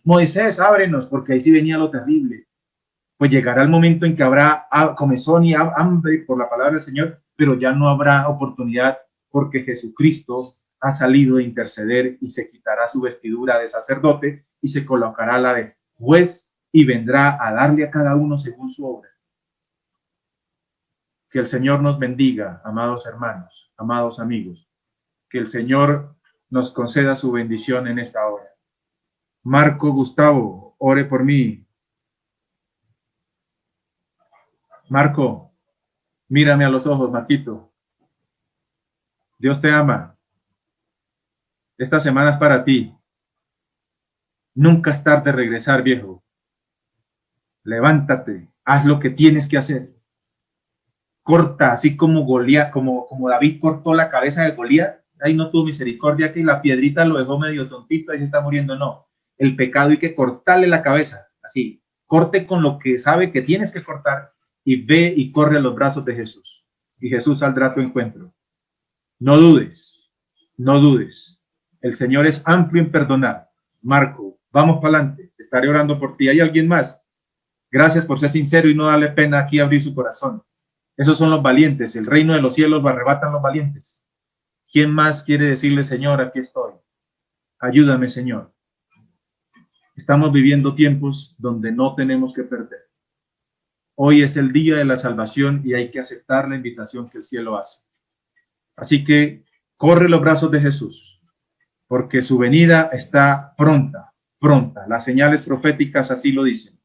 [SPEAKER 1] Moisés, ábrenos, porque ahí sí venía lo terrible. pues llegará el momento en que habrá comezón y hambre por la palabra del Señor, pero ya no habrá oportunidad porque Jesucristo ha salido a interceder y se quitará su vestidura de sacerdote y se colocará la de juez y vendrá a darle a cada uno según su obra. Que el Señor nos bendiga, amados hermanos, amados amigos. Que el Señor nos conceda su bendición en esta hora. Marco Gustavo, ore por mí. Marco, mírame a los ojos, Marquito. Dios te ama. Esta semana es para ti. Nunca es tarde regresar, viejo. Levántate, haz lo que tienes que hacer. Corta, así como Goliat, como David cortó la cabeza de Goliat. Ahí no tuvo misericordia, que la piedrita lo dejó medio tontito, ahí se está muriendo. No, el pecado hay que cortarle la cabeza, así. Corte con lo que sabe que tienes que cortar y ve y corre a los brazos de Jesús. Y Jesús saldrá a tu encuentro. No dudes, no dudes. El Señor es amplio en perdonar. Marco, vamos para adelante. Estaré orando por ti. ¿Hay alguien más? Gracias por ser sincero y no darle pena aquí abrir su corazón. Esos son los valientes. El reino de los cielos lo arrebatan los valientes. ¿Quién más quiere decirle, Señor, aquí estoy? Ayúdame, Señor. Estamos viviendo tiempos donde no tenemos que perder. Hoy es el día de la salvación y hay que aceptar la invitación que el cielo hace. Así que corre los brazos de Jesús, porque su venida está pronta, pronta. Las señales proféticas así lo dicen.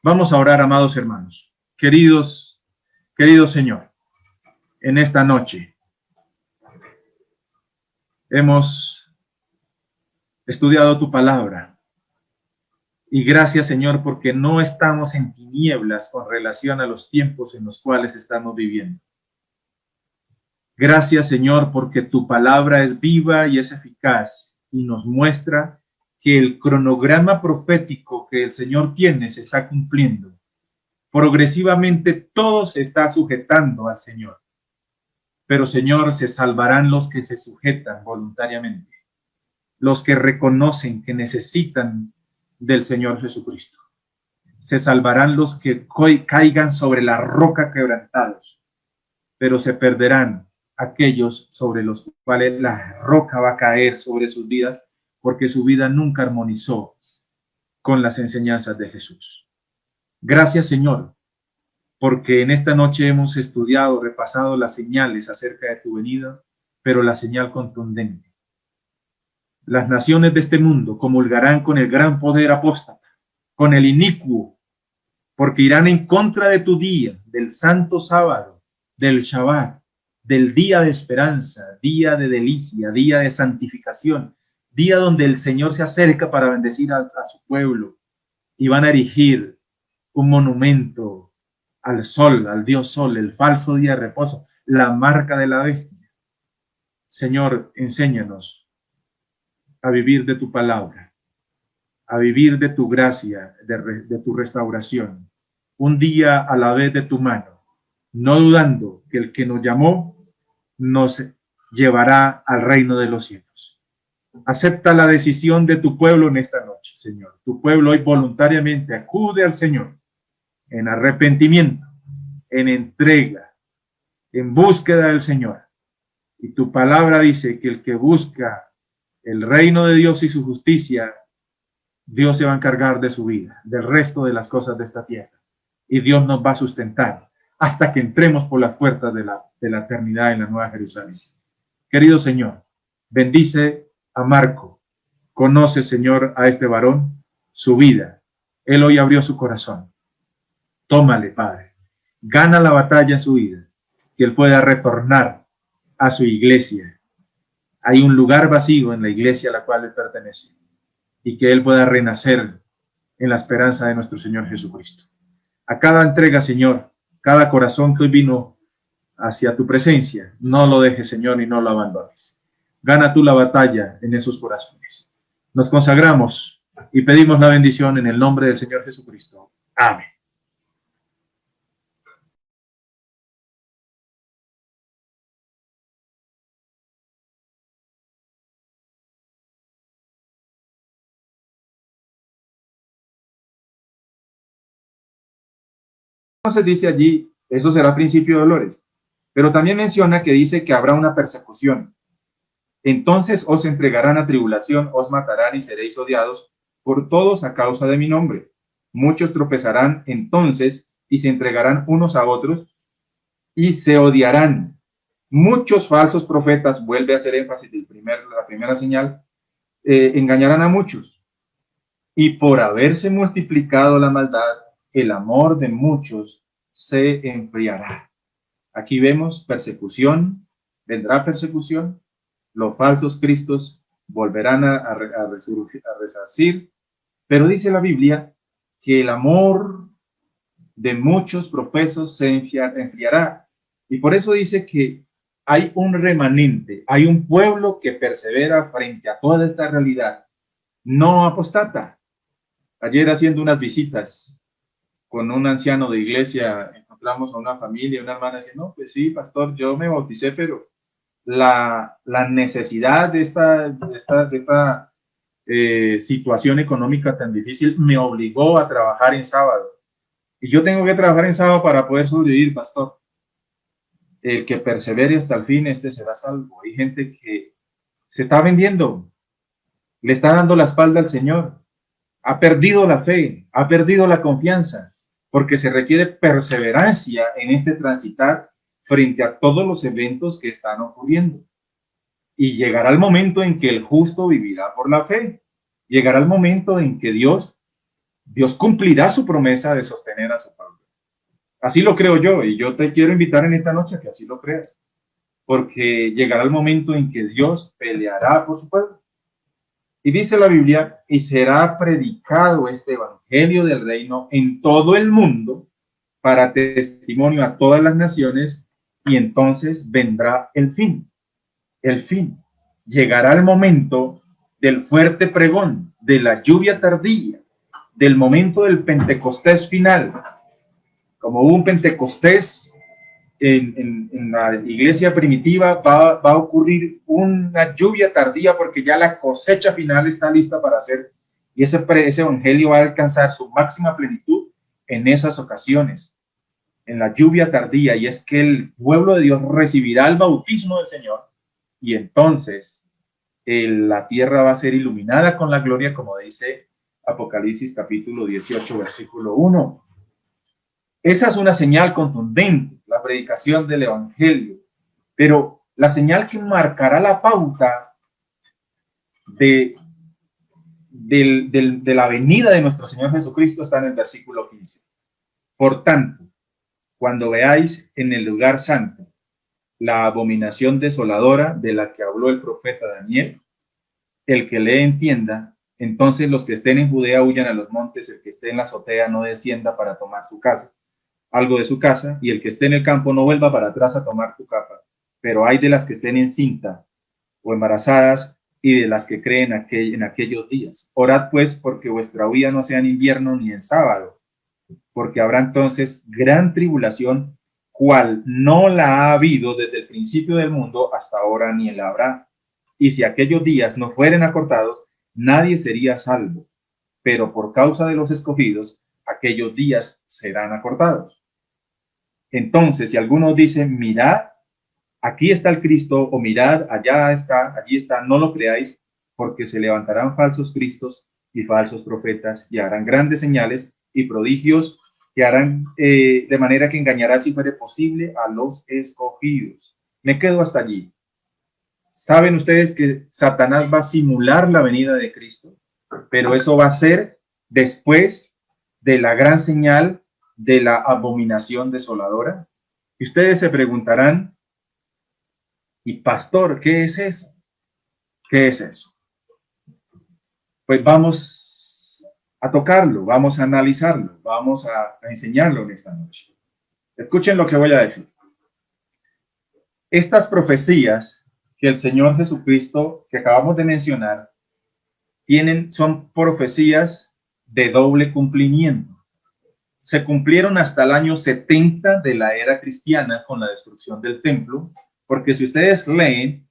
[SPEAKER 1] Vamos a orar, amados hermanos. Querido Señor, en esta noche hemos estudiado tu palabra. Y gracias, Señor, porque no estamos en tinieblas con relación a los tiempos en los cuales estamos viviendo. Gracias, Señor, porque tu palabra es viva y es eficaz y nos muestra que el cronograma profético que el Señor tiene se está cumpliendo. Progresivamente todo se está sujetando al Señor. Pero, Señor, se salvarán los que se sujetan voluntariamente, los que reconocen que necesitan del Señor Jesucristo. Se salvarán los que caigan sobre la roca quebrantados, pero se perderán aquellos sobre los cuales la roca va a caer sobre sus vidas, porque su vida nunca armonizó con las enseñanzas de Jesús. Gracias, Señor, porque en esta noche hemos estudiado, repasado las señales acerca de tu venida, pero la señal contundente. Las naciones de este mundo comulgarán con el gran poder apóstata, con el inicuo, porque irán en contra de tu día, del santo sábado, del Shabbat, del día de esperanza, día de delicia, día de santificación, día donde el Señor se acerca para bendecir a su pueblo, y van a erigir un monumento al sol, al Dios Sol, el falso día de reposo, la marca de la bestia. Señor, enséñanos a vivir de tu palabra, a vivir de tu gracia, de tu restauración, un día a la vez de tu mano, no dudando que el que nos llamó nos llevará al reino de los cielos. Acepta la decisión de tu pueblo en esta noche, Señor. Tu pueblo hoy voluntariamente acude al Señor en arrepentimiento, en entrega, en búsqueda del Señor. Y tu palabra dice que el que busca el reino de Dios y su justicia, Dios se va a encargar de su vida, del resto de las cosas de esta tierra. Y Dios nos va a sustentar hasta que entremos por las puertas de la eternidad en la Nueva Jerusalén. Querido Señor, bendice a Marco. Conoce, Señor, a este varón, su vida. Él hoy abrió su corazón. Tómale, Padre. Gana la batalla en su vida. Que él pueda retornar a su iglesia. Hay un lugar vacío en la iglesia a la cual él pertenece. Y que él pueda renacer en la esperanza de nuestro Señor Jesucristo. A cada entrega, Señor, cada corazón que hoy vino hacia tu presencia, no lo dejes, Señor, y no lo abandones. Gana tú la batalla en esos corazones. Nos consagramos y pedimos la bendición en el nombre del Señor Jesucristo. Amén. Entonces dice allí, eso será principio de dolores. Pero también menciona que dice que habrá una persecución. Entonces os entregarán a tribulación, os matarán y seréis odiados por todos a causa de mi nombre. Muchos tropezarán entonces y se entregarán unos a otros y se odiarán. Muchos falsos profetas, vuelve a hacer énfasis la primera señal, engañarán a muchos. Y por haberse multiplicado la maldad, el amor de muchos se enfriará. Aquí vemos persecución, vendrá persecución, los falsos cristos volverán a resarcir, pero dice la Biblia que el amor de muchos profesos se enfriará. Y por eso dice que hay un remanente, hay un pueblo que persevera frente a toda esta realidad, no apostata. Ayer haciendo unas visitas con un anciano de iglesia, encontramos a una familia, una hermana, dice, no, pues sí, pastor, yo me bauticé, pero la necesidad de esta situación económica tan difícil me obligó a trabajar en sábado. Y yo tengo que trabajar en sábado para poder sobrevivir, pastor. El que persevere hasta el fin, este será salvo. Hay gente que se está vendiendo, le está dando la espalda al Señor, ha perdido la fe, ha perdido la confianza, porque se requiere perseverancia en este transitar frente a todos los eventos que están ocurriendo. Y llegará el momento en que el justo vivirá por la fe. Llegará el momento en que Dios cumplirá su promesa de sostener a su pueblo. Así lo creo yo, y yo te quiero invitar en esta noche a que así lo creas, porque llegará el momento en que Dios peleará por su pueblo. Y dice la Biblia, y será predicado este evangelio del reino en todo el mundo para testimonio a todas las naciones, y entonces vendrá el fin. El fin. Llegará el momento del fuerte pregón, de la lluvia tardía, del momento del Pentecostés final. Como hubo un Pentecostés en la iglesia primitiva, va a ocurrir una lluvia tardía porque ya la cosecha final está lista para hacer, y ese evangelio va a alcanzar su máxima plenitud en esas ocasiones, en la lluvia tardía, y es que el pueblo de Dios recibirá el bautismo del Señor, y entonces la tierra va a ser iluminada con la gloria, como dice Apocalipsis capítulo 18, versículo 1. Esa es una señal contundente, la predicación del evangelio, pero la señal que marcará la pauta de la venida de nuestro Señor Jesucristo está en el versículo 15. Por tanto, cuando veáis en el lugar santo la abominación desoladora de la que habló el profeta Daniel, el que lee entienda, entonces los que estén en Judea huyan a los montes, el que esté en la azotea no descienda para tomar su casa, algo de su casa, y el que esté en el campo no vuelva para atrás a tomar tu capa. Pero hay de las que estén encinta o embarazadas y de las que creen en aquellos días. Orad pues porque vuestra huida no sea en invierno ni en sábado, porque habrá entonces gran tribulación, cual no la ha habido desde el principio del mundo hasta ahora ni la habrá. Y si aquellos días no fueren acortados, nadie sería salvo. Pero por causa de los escogidos, aquellos días serán acortados. Entonces, si algunos dicen, mirad, aquí está el Cristo, o mirad, allá está, allí está, no lo creáis, porque se levantarán falsos cristos y falsos profetas, y harán grandes señales y prodigios, que harán de manera que engañará, si fuere posible, a los escogidos. Me quedo hasta allí. Saben ustedes que Satanás va a simular la venida de Cristo, pero eso va a ser después de la gran señal de la abominación desoladora. Y ustedes se preguntarán, ¿y pastor, qué es eso? ¿Qué es eso? Pues vamos a tocarlo, vamos a analizarlo, vamos a enseñarlo en esta noche. Escuchen lo que voy a decir. Estas profecías que el Señor Jesucristo, que acabamos de mencionar, son profecías de doble cumplimiento. Se cumplieron hasta el año 70 de la era cristiana con la destrucción del templo, porque si ustedes leen,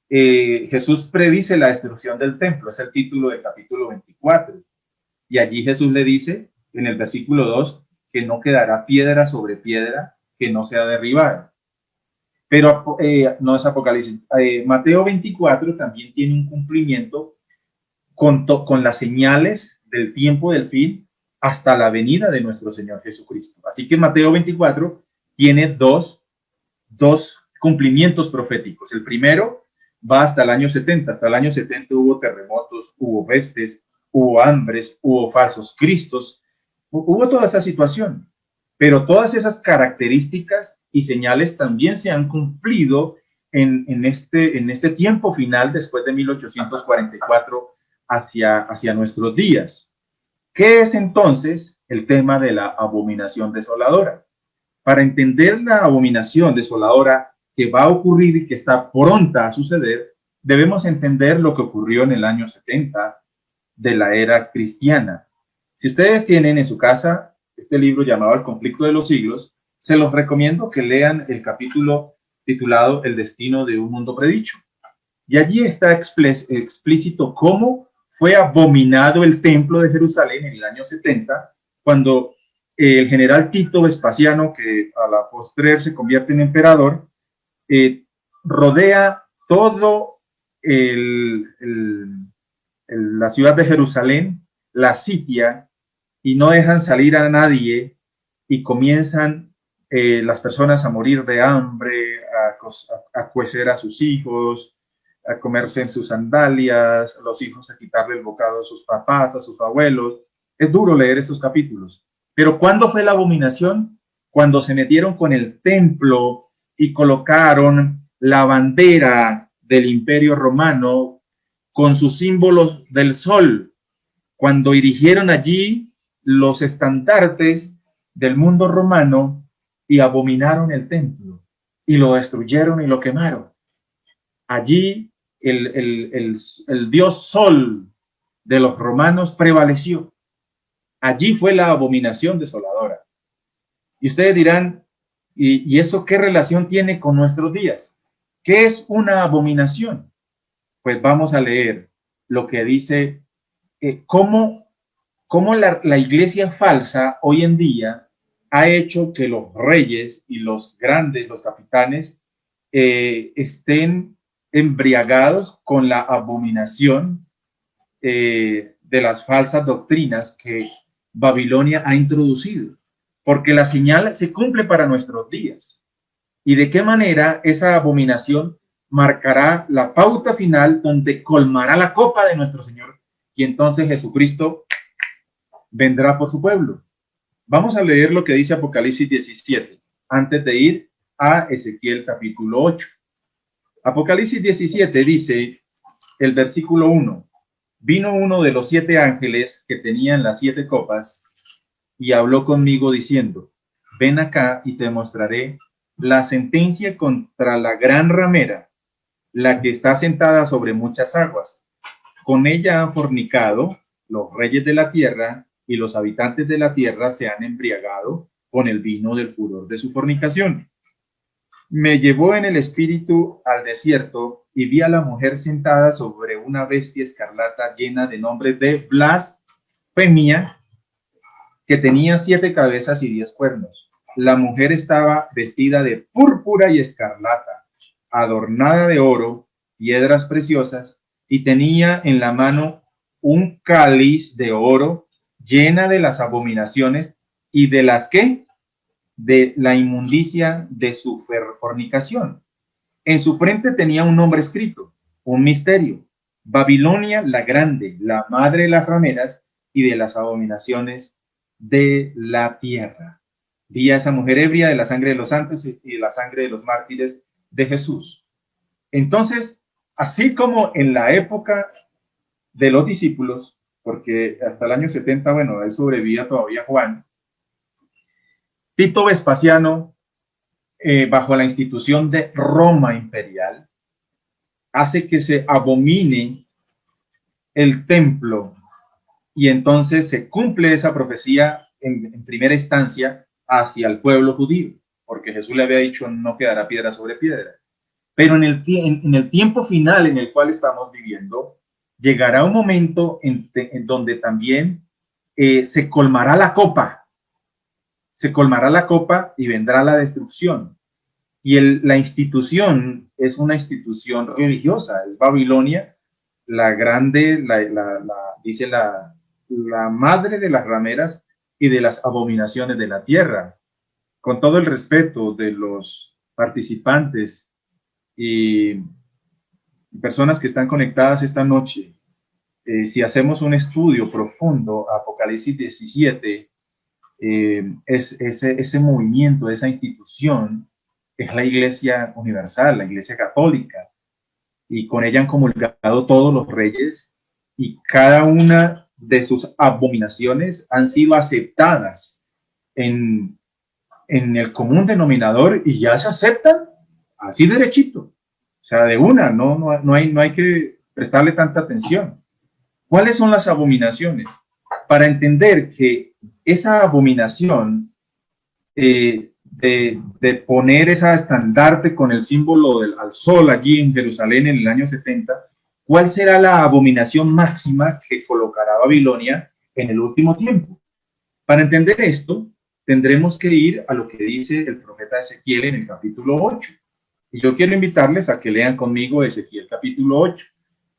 [SPEAKER 1] Jesús predice la destrucción del templo, es el título del capítulo 24, y allí Jesús le dice en el versículo 2 que no quedará piedra sobre piedra que no sea derribada. Pero no es Apocalipsis. Mateo 24 también tiene un cumplimiento con las señales del tiempo del fin hasta la venida de nuestro Señor Jesucristo. Así que Mateo 24 tiene dos cumplimientos proféticos. El primero va hasta el año 70. Hasta el año 70 hubo terremotos, hubo pestes, hubo hambres, hubo falsos cristos, hubo toda esa situación. Pero todas esas características y señales también se han cumplido en este tiempo final después de 1844 hacia nuestros días. ¿Qué es entonces el tema de la abominación desoladora? Para entender la abominación desoladora que va a ocurrir y que está pronta a suceder, debemos entender lo que ocurrió en el año 70 de la era cristiana. Si ustedes tienen en su casa este libro llamado El conflicto de los siglos, se los recomiendo que lean el capítulo titulado El destino de un mundo predicho. Y allí está explícito cómo fue abominado el templo de Jerusalén en el año 70, cuando el general Tito Vespasiano, que a la postrer se convierte en emperador, rodea todo la ciudad de Jerusalén, la sitia, y no dejan salir a nadie, y comienzan las personas a morir de hambre, a cuecer a sus hijos, a comerse en sus sandalias, los hijos a quitarle el bocado a sus papás, a sus abuelos. Es duro leer estos capítulos. Pero ¿cuándo fue la abominación? Cuando se metieron con el templo y colocaron la bandera del Imperio Romano con sus símbolos del sol, cuando erigieron allí los estandartes del mundo romano y abominaron el templo y lo destruyeron y lo quemaron. Allí el dios sol de los romanos prevaleció. Allí fue la abominación desoladora. Y ustedes dirán, ¿y eso qué relación tiene con nuestros días? ¿Qué es una abominación? Pues vamos a leer lo que dice, cómo la iglesia falsa hoy en día ha hecho que los reyes y los grandes, los capitanes, estén embriagados con la abominación de las falsas doctrinas que Babilonia ha introducido, porque la señal se cumple para nuestros días. ¿Y de qué manera esa abominación marcará la pauta final donde colmará la copa de nuestro Señor? Y entonces Jesucristo vendrá por su pueblo. Vamos a leer lo que dice Apocalipsis 17, antes de ir a Ezequiel capítulo 8. Apocalipsis 17 dice, el versículo 1, vino uno de los 7 ángeles que tenían las 7 copas y habló conmigo diciendo, ven acá y te mostraré la sentencia contra la gran ramera, la que está sentada sobre muchas aguas. Con ella han fornicado los reyes de la tierra, y los habitantes de la tierra se han embriagado con el vino del furor de su fornicación. Me llevó en el espíritu al desierto y vi a la mujer sentada sobre una bestia escarlata llena de nombres de blasfemia, que tenía 7 cabezas y 10 cuernos. La mujer estaba vestida de púrpura y escarlata, adornada de oro, piedras preciosas, y tenía en la mano un cáliz de oro llena de las abominaciones y de las que de la inmundicia de su fornicación. En su frente tenía un nombre escrito, un misterio, Babilonia la grande, la madre de las rameras y de las abominaciones de la tierra. Vi a esa mujer ebria de la sangre de los santos y de la sangre de los mártires de Jesús. Entonces, así como en la época de los discípulos, porque hasta el año 70, bueno, ahí sobrevivía todavía Juan, Tito Vespasiano, bajo la institución de Roma imperial, hace que se abomine el templo y entonces se cumple esa profecía en primera instancia hacia el pueblo judío, porque Jesús le había dicho no quedará piedra sobre piedra. Pero en el tiempo final en el cual estamos viviendo, llegará un momento en donde también se colmará la copa, se colmará la copa y vendrá la destrucción. Y la institución es una institución religiosa, es Babilonia, la grande, dice la madre de las rameras y de las abominaciones de la tierra. Con todo el respeto de los participantes y personas que están conectadas esta noche, si hacemos un estudio profundo, Apocalipsis 17, ese movimiento, esa institución, es la Iglesia Universal, la Iglesia Católica, y con ella han comulgado todos los reyes, y cada una de sus abominaciones han sido aceptadas en el común denominador, y ya se aceptan así derechito, o sea, de una, no hay que prestarle tanta atención. ¿Cuáles son las abominaciones? Para entender que esa abominación de poner esa estandarte con el símbolo al sol allí en Jerusalén en el año 70, ¿cuál será la abominación máxima que colocará Babilonia en el último tiempo? Para entender esto, tendremos que ir a lo que dice el profeta Ezequiel en el capítulo 8. Y yo quiero invitarles a que lean conmigo Ezequiel capítulo 8.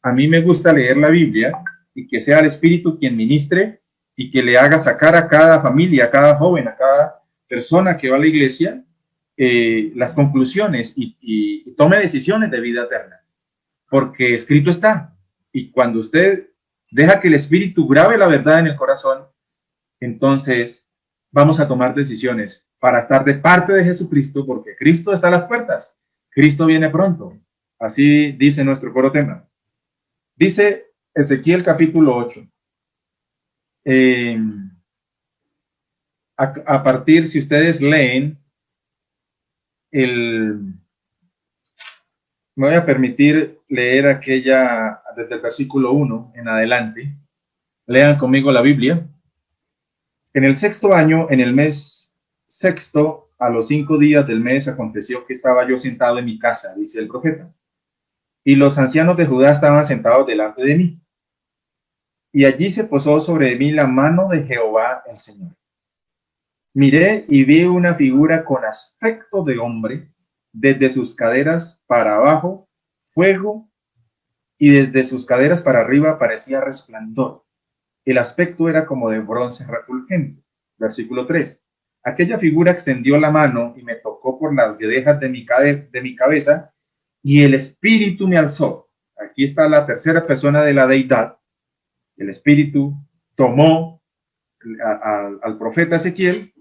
[SPEAKER 1] A mí me gusta leer la Biblia y que sea el Espíritu quien ministre y que le haga sacar a cada familia, a cada joven, a cada persona que va a la iglesia, las conclusiones y tome decisiones de vida eterna. Porque escrito está. Y cuando usted deja que el Espíritu grabe la verdad en el corazón, entonces vamos a tomar decisiones para estar de parte de Jesucristo, porque Cristo está a las puertas. Cristo viene pronto. Así dice nuestro coro tema. Dice Ezequiel capítulo 8. A partir, si ustedes leen, me voy a permitir leer aquella desde el versículo 1 en adelante. Lean conmigo la Biblia. En el 6º año, en el mes 6º, a los 5 días del mes, aconteció que estaba yo sentado en mi casa, dice el profeta, y los ancianos de Judá estaban sentados delante de mí. Y allí se posó sobre mí la mano de Jehová el Señor. Miré y vi una figura con aspecto de hombre, desde sus caderas para abajo, fuego, y desde sus caderas para arriba parecía resplandor. El aspecto era como de bronce refulgente. Versículo 3. Aquella figura extendió la mano y me tocó por las guedejas de mi cabeza, y el Espíritu me alzó. Aquí está la tercera persona de la deidad. El Espíritu tomó al profeta Ezequiel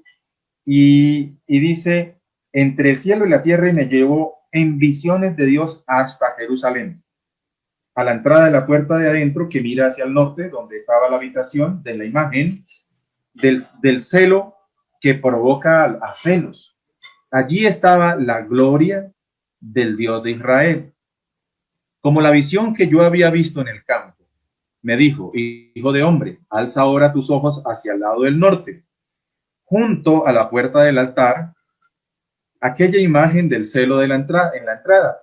[SPEAKER 1] y dice, entre el cielo y la tierra, y me llevó en visiones de Dios hasta Jerusalén, a la entrada de la puerta de adentro que mira hacia el norte, donde estaba la habitación de la imagen del celo que provoca a celos. Allí estaba la gloria del Dios de Israel. Como la visión que yo había visto en el campo, me dijo, hijo de hombre, alza ahora tus ojos hacia el lado del norte. Junto a la puerta del altar, aquella imagen del celo de en la entrada.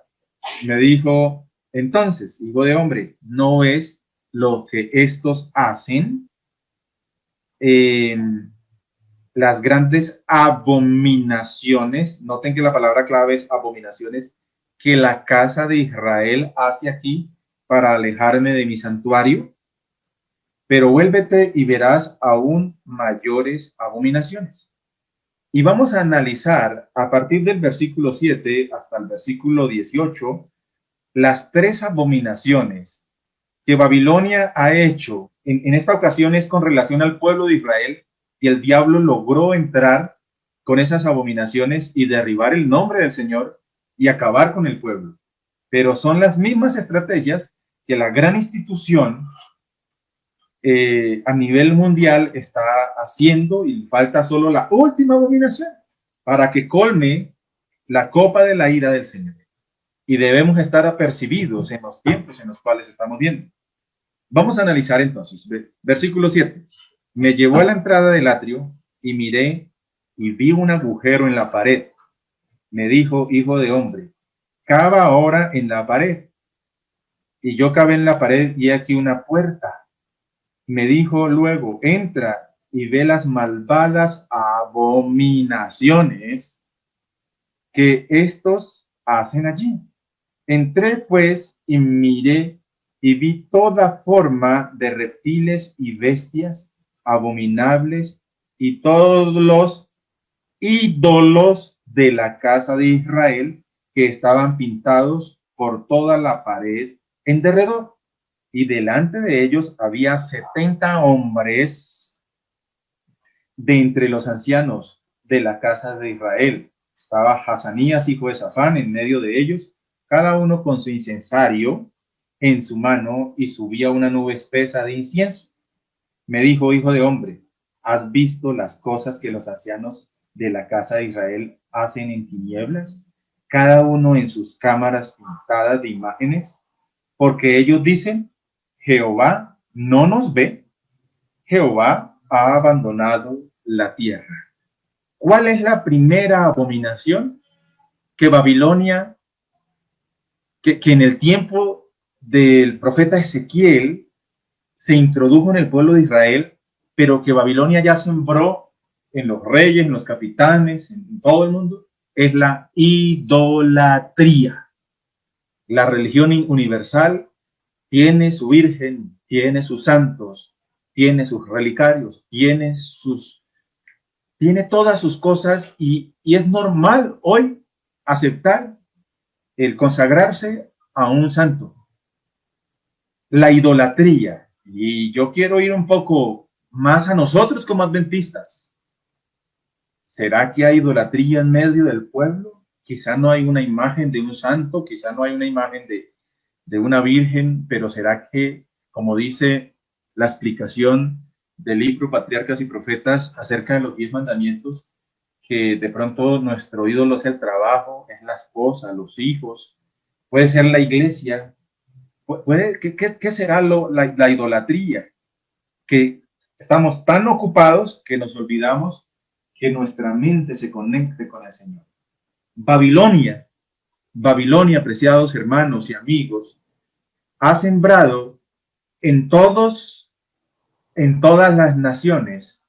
[SPEAKER 1] Me dijo, entonces, hijo de hombre, ¿no es lo que estos hacen? Las grandes abominaciones, noten que la palabra clave es abominaciones, que la casa de Israel hace aquí para alejarme de mi santuario. Pero vuélvete y verás aún mayores abominaciones. Y vamos a analizar a partir del versículo 7 hasta el versículo 18 las 3 abominaciones que Babilonia ha hecho. En esta ocasión es con relación al pueblo de Israel, y el diablo logró entrar con esas abominaciones y derribar el nombre del Señor y acabar con el pueblo. Pero son las mismas estrategias que la gran institución a nivel mundial está haciendo, y falta solo la última abominación para que colme la copa de la ira del Señor. Y debemos estar apercibidos en los tiempos en los cuales estamos viendo. Vamos a analizar entonces. Versículo 7. Me llevó a la entrada del atrio y miré y vi un agujero en la pared. Me dijo, hijo de hombre, cava ahora en la pared. Y yo cavé en la pared y aquí una puerta. Me dijo luego, entra y ve las malvadas abominaciones que éstos hacen allí. Entré pues y miré y vi toda forma de reptiles y bestias abominables y todos los ídolos de la casa de Israel que estaban pintados por toda la pared en derredor. Y delante de ellos había 70 hombres de entre los ancianos de la casa de Israel. Estaba Hazanías, hijo de Safán, en medio de ellos, cada uno con su incensario en su mano, y subía una nube espesa de incienso. Me dijo, hijo de hombre, ¿has visto las cosas que los ancianos de la casa de Israel hacen en tinieblas? Cada uno en sus cámaras pintadas de imágenes, porque ellos dicen, Jehová no nos ve, Jehová ha abandonado la tierra. ¿Cuál es la primera abominación? Que Babilonia, que en el tiempo del profeta Ezequiel se introdujo en el pueblo de Israel, pero que Babilonia ya sembró en los reyes, en los capitanes, en todo el mundo, es la idolatría. La religión universal tiene su virgen, tiene sus santos, tiene sus relicarios, tiene todas sus cosas, y es normal hoy aceptar el consagrarse a un santo. La idolatría, y yo quiero ir un poco más a nosotros como adventistas. ¿Será que hay idolatría en medio del pueblo? Quizá no hay una imagen de un santo, quizá no hay una imagen de una virgen, pero ¿será que, como dice la explicación del libro Patriarcas y Profetas acerca de los 10 mandamientos, que de pronto nuestro ídolo es el trabajo, es la esposa, los hijos, puede ser la iglesia? ¿Qué será la idolatría? Que estamos tan ocupados que nos olvidamos que nuestra mente se conecte con el Señor. Babilonia, apreciados hermanos y amigos, ha sembrado en todas las naciones,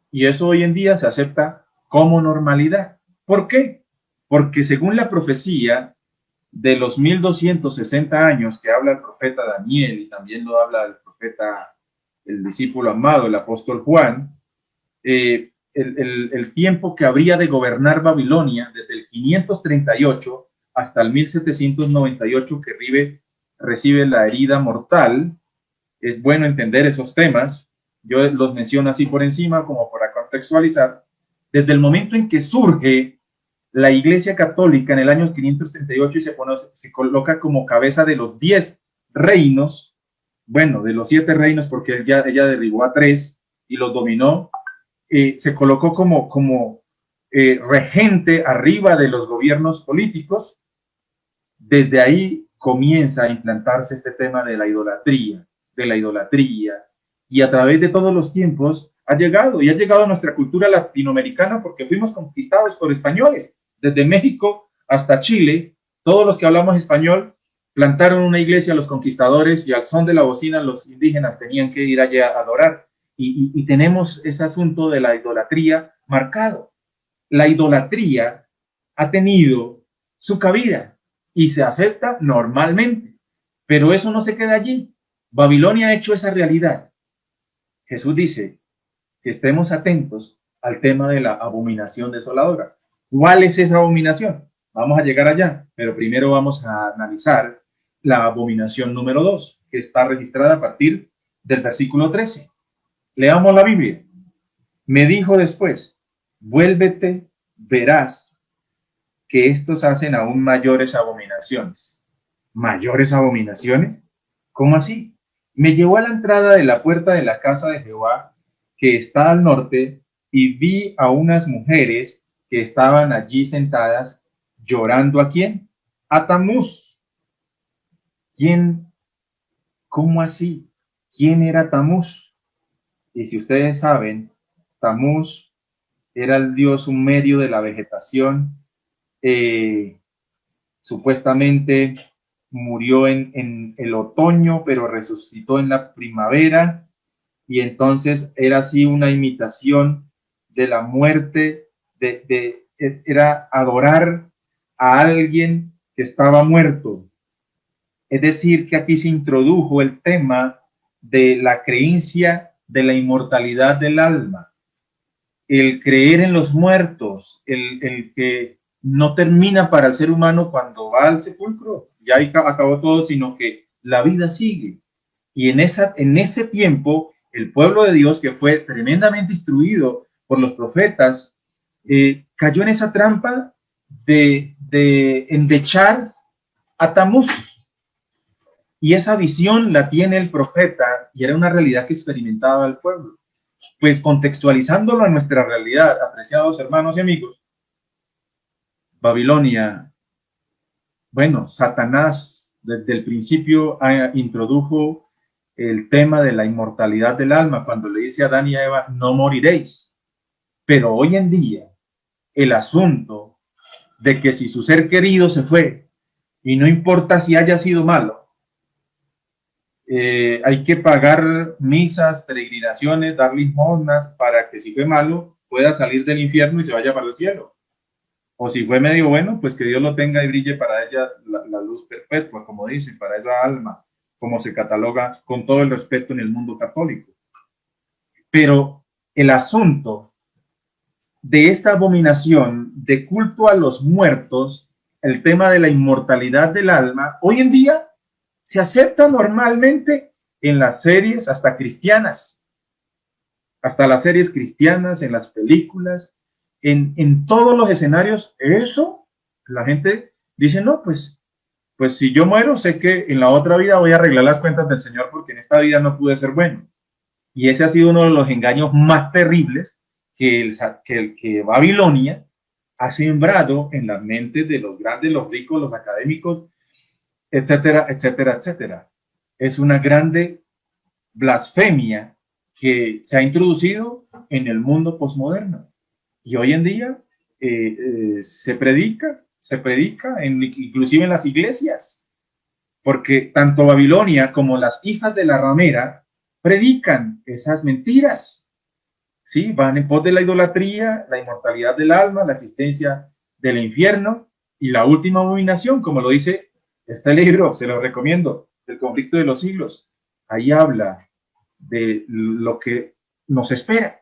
[SPEAKER 1] y eso hoy en día se acepta como normalidad. ¿Por qué? Porque según la profecía de los 1260 años que habla el profeta Daniel, y también lo habla el profeta, el discípulo amado, el apóstol Juan, el tiempo que habría de gobernar Babilonia desde el 538 hasta el 1798, que recibe la herida mortal. Es bueno entender esos temas. Yo los menciono así por encima como para contextualizar. Desde el momento en que surge la Iglesia Católica en el año 538 y se coloca como cabeza de los 10 reinos, bueno, de los 7 reinos, porque ella derribó a 3 y los dominó, se colocó como regente arriba de los gobiernos políticos. Desde ahí comienza a implantarse este tema de la idolatría, y a través de todos los tiempos ha llegado a nuestra cultura latinoamericana, porque fuimos conquistados por españoles. Desde México hasta Chile, todos los que hablamos español plantaron una iglesia a los conquistadores, y al son de la bocina los indígenas tenían que ir allá a adorar. Y tenemos ese asunto de la idolatría marcado. La idolatría ha tenido su cabida y se acepta normalmente, pero eso no se queda allí. Babilonia ha hecho esa realidad. Jesús dice que estemos atentos al tema de la abominación desoladora. ¿Cuál es esa abominación? Vamos a llegar allá, pero primero vamos a analizar la abominación número 2, que está registrada a partir del versículo 13. Leamos la Biblia. Me dijo después, vuélvete, verás que estos hacen aún mayores abominaciones. ¿Mayores abominaciones? ¿Cómo así? Me llevó a la entrada de la puerta de la casa de Jehová, que está al norte, y vi a unas mujeres que estaban allí sentadas, llorando. ¿A quién? A Tamuz. ¿Quién? ¿Cómo así? ¿Quién era Tamuz? Y si ustedes saben, Tamuz era el dios sumerio de la vegetación. Supuestamente murió en el otoño, pero resucitó en la primavera, y entonces era así una imitación de la muerte, era adorar a alguien que estaba muerto. Es decir, que aquí se introdujo el tema de la creencia de la inmortalidad del alma, el creer en los muertos, el que no termina para el ser humano cuando va al sepulcro, ya acabó todo, sino que la vida sigue. Y en ese tiempo, el pueblo de Dios, que fue tremendamente instruido por los profetas, cayó en esa trampa de endechar a Tamuz. Y esa visión la tiene el profeta y era una realidad que experimentaba el pueblo. Pues contextualizándolo a nuestra realidad, apreciados hermanos y amigos, Babilonia, bueno, Satanás desde el principio introdujo el tema de la inmortalidad del alma cuando le dice a Adán y a Eva, no moriréis. Pero hoy en día, el asunto de que si su ser querido se fue, y no importa si haya sido malo, hay que pagar misas, peregrinaciones, dar limosnas para que si fue malo pueda salir del infierno y se vaya para el cielo. O si fue medio bueno, pues que Dios lo tenga y brille para ella la luz perpetua, como dicen, para esa alma, como se cataloga con todo el respeto en el mundo católico. Pero el asunto de esta abominación de culto a los muertos, el tema de la inmortalidad del alma, hoy en día se acepta normalmente en las series hasta cristianas, hasta las series cristianas, en las películas, en todos los escenarios. Eso, la gente dice, no, pues si yo muero, sé que en la otra vida voy a arreglar las cuentas del Señor porque en esta vida no pude ser bueno. Y ese ha sido uno de los engaños más terribles que Babilonia ha sembrado en las mentes de los grandes, los ricos, los académicos, etcétera, etcétera, etcétera. Es una grande blasfemia que se ha introducido en el mundo posmoderno. Y hoy en día se predica inclusive en las iglesias, porque tanto Babilonia como las hijas de la ramera predican esas mentiras. ¿Sí? Van en pos de la idolatría, la inmortalidad del alma, la existencia del infierno y la última abominación, como lo dice este libro, se lo recomiendo, El conflicto de los siglos. Ahí habla de lo que nos espera.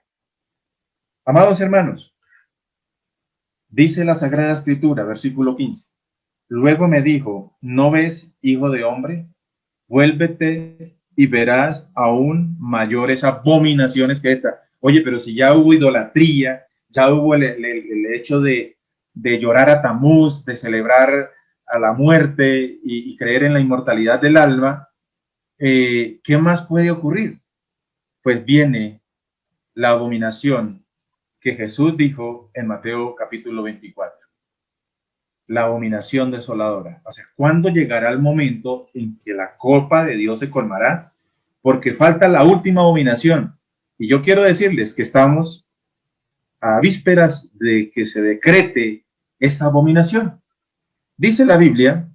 [SPEAKER 1] Amados hermanos, dice la Sagrada Escritura, versículo 15. Luego me dijo, ¿no ves, hijo de hombre? Vuélvete y verás aún mayores abominaciones que esta. Oye, pero si ya hubo idolatría, ya hubo el hecho de llorar a Tamuz, de celebrar a la muerte y creer en la inmortalidad del alma, ¿qué más puede ocurrir? Pues viene la abominación que Jesús dijo en Mateo capítulo 24. La abominación desoladora. O sea, ¿cuándo llegará el momento en que la copa de Dios se colmará? Porque falta la última abominación. Y yo quiero decirles que estamos a vísperas de que se decrete esa abominación. Dice la Biblia,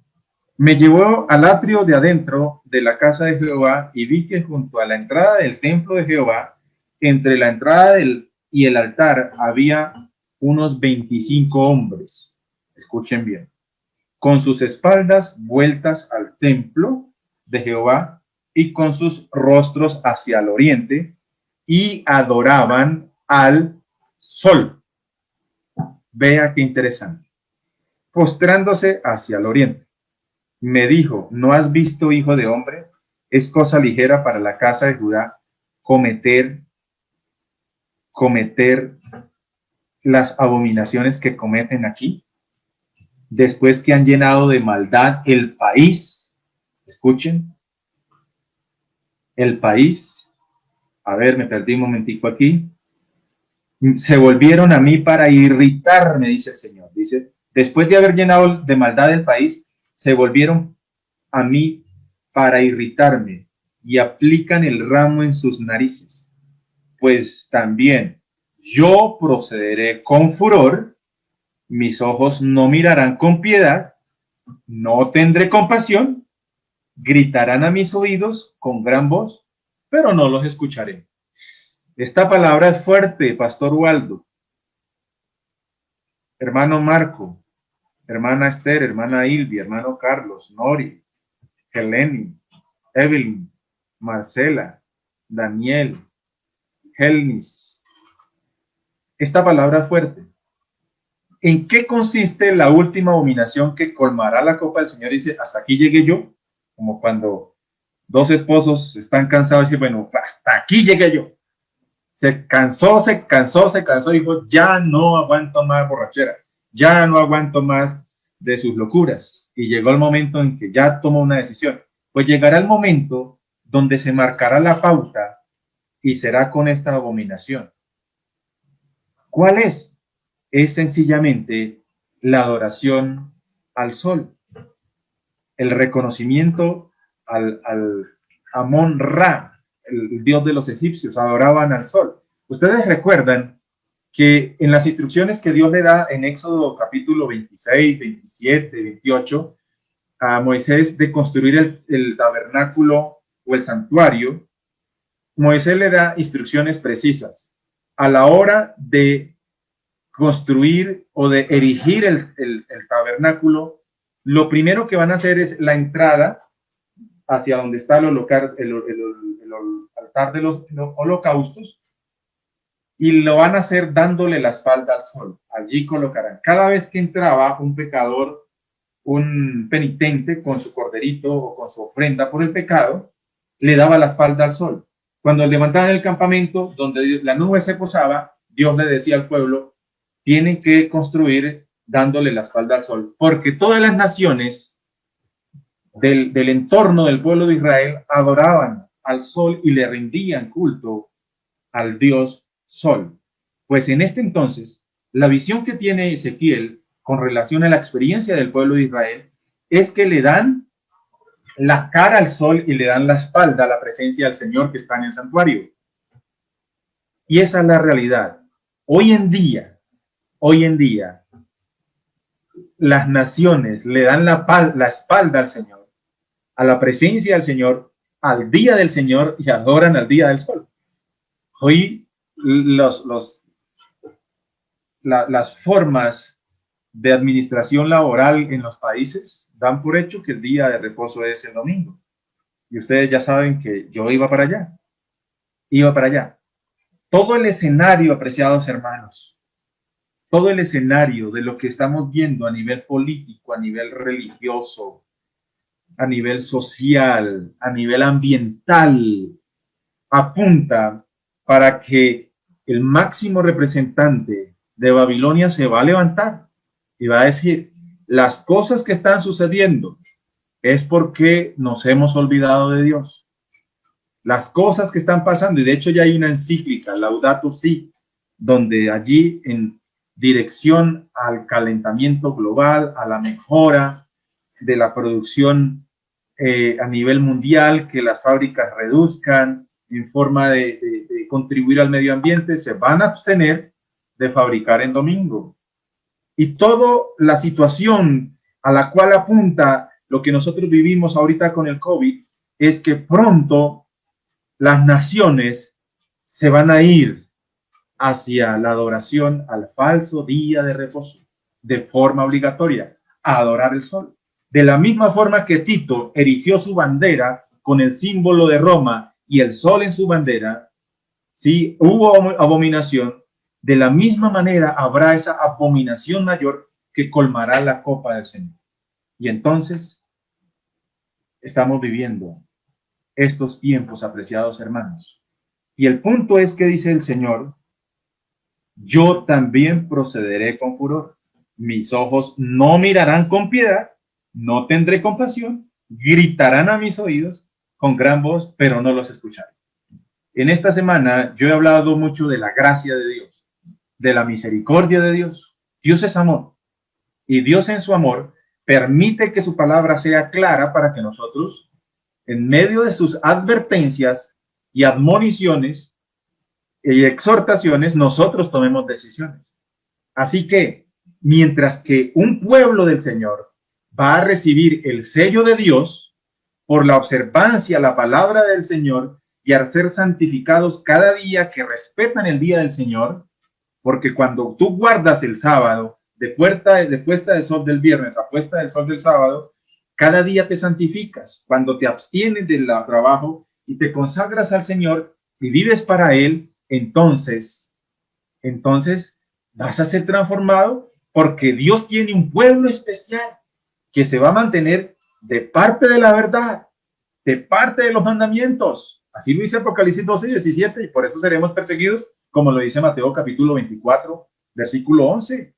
[SPEAKER 1] me llevó al atrio de adentro de la casa de Jehová y vi que junto a la entrada del templo de Jehová, entre la entrada y el altar, había unos 25 hombres. Escuchen bien, con sus espaldas vueltas al templo de Jehová y con sus rostros hacia el oriente, y adoraban al sol. Vea qué interesante. Postrándose hacia el oriente. Me dijo, ¿no has visto, hijo de hombre? Es cosa ligera para la casa de Judá cometer las abominaciones que cometen aquí, después que han llenado de maldad el país. Escuchen, el país, a ver, me perdí un momentico aquí, se volvieron a mí para irritarme, dice el Señor. Dice, después de haber llenado de maldad el país, se volvieron a mí para irritarme y aplican el ramo en sus narices. Pues también yo procederé con furor, mis ojos no mirarán con piedad, no tendré compasión, gritarán a mis oídos con gran voz, pero no los escucharé. Esta palabra es fuerte, Pastor Waldo, hermano Marco, hermana Esther, hermana Ilvi, hermano Carlos, Nori, Heleni, Evelyn, Marcela, Daniel, Helnis. Esta palabra es fuerte. ¿En qué consiste la última abominación que colmará la copa del Señor? Dice, hasta aquí llegué yo, como cuando dos esposos están cansados y dicen, bueno, hasta aquí llegué yo. Se cansó, dijo, ya no aguanto más borrachera, ya no aguanto más de sus locuras. Y llegó el momento en que ya tomó una decisión. Pues llegará el momento donde se marcará la pauta y será con esta abominación. ¿Cuál es? Es sencillamente la adoración al sol, el reconocimiento al Amón-Ra, el dios de los egipcios, adoraban al sol. Ustedes recuerdan que en las instrucciones que Dios le da en Éxodo capítulo 26, 27, 28, a Moisés de construir el tabernáculo o el santuario, Moisés le da instrucciones precisas. A la hora de construir o de erigir el tabernáculo, lo primero que van a hacer es la entrada hacia donde está el altar de los holocaustos, y lo van a hacer dándole la espalda al sol. Allí colocarán, cada vez que entraba un pecador, un penitente con su corderito o con su ofrenda por el pecado, le daba la espalda al sol. Cuando levantaban el campamento donde la nube se posaba, Dios le decía al pueblo, tienen que construir dándole la espalda al sol, porque todas las naciones del entorno del pueblo de Israel adoraban al sol y le rendían culto al Dios Sol. Pues en este entonces, la visión que tiene Ezequiel con relación a la experiencia del pueblo de Israel es que le dan la cara al sol y le dan la espalda a la presencia del Señor que está en el santuario. Y esa es la realidad. Hoy en día, las naciones le dan la espalda al Señor, a la presencia del Señor, al día del Señor, y adoran al día del sol. Hoy las formas de administración laboral en los países dan por hecho que el día de reposo es el domingo. Y ustedes ya saben que yo iba para allá. Todo el escenario, apreciados hermanos, todo el escenario de lo que estamos viendo a nivel político, a nivel religioso, a nivel social, a nivel ambiental, apunta para que el máximo representante de Babilonia se va a levantar y va a decir, las cosas que están sucediendo es porque nos hemos olvidado de Dios. Las cosas que están pasando, y de hecho ya hay una encíclica, Laudato Si, donde allí en dirección al calentamiento global, a la mejora de la producción a nivel mundial, que las fábricas reduzcan en forma de contribuir al medio ambiente, se van a abstener de fabricar en domingo. Y toda la situación a la cual apunta lo que nosotros vivimos ahorita con el COVID es que pronto las naciones se van a ir hacia la adoración al falso día de reposo de forma obligatoria, a adorar el sol. De la misma forma que Tito erigió su bandera con el símbolo de Roma y el sol en su bandera, sí, hubo abominación. De la misma manera habrá esa abominación mayor que colmará la copa del Señor. Y entonces estamos viviendo estos tiempos, apreciados hermanos. Y el punto es que dice el Señor, yo también procederé con furor. Mis ojos no mirarán con piedad, no tendré compasión, gritarán a mis oídos con gran voz, pero no los escucharé. En esta semana yo he hablado mucho de la gracia de Dios, de la misericordia de Dios. Dios es amor, y Dios en su amor permite que su palabra sea clara para que nosotros, en medio de sus advertencias y admoniciones y exhortaciones, nosotros tomemos decisiones. Así que, mientras que un pueblo del Señor va a recibir el sello de Dios por la observancia a la palabra del Señor y a ser santificados cada día, que respetan el día del Señor, porque cuando tú guardas el sábado, de puesta del sol del viernes a puesta del sol del sábado, cada día te santificas. Cuando te abstienes del trabajo y te consagras al Señor y vives para Él, entonces vas a ser transformado, porque Dios tiene un pueblo especial que se va a mantener de parte de la verdad, de parte de los mandamientos. Así lo dice Apocalipsis 12:17, y por eso seremos perseguidos, como lo dice Mateo capítulo 24, versículo 11.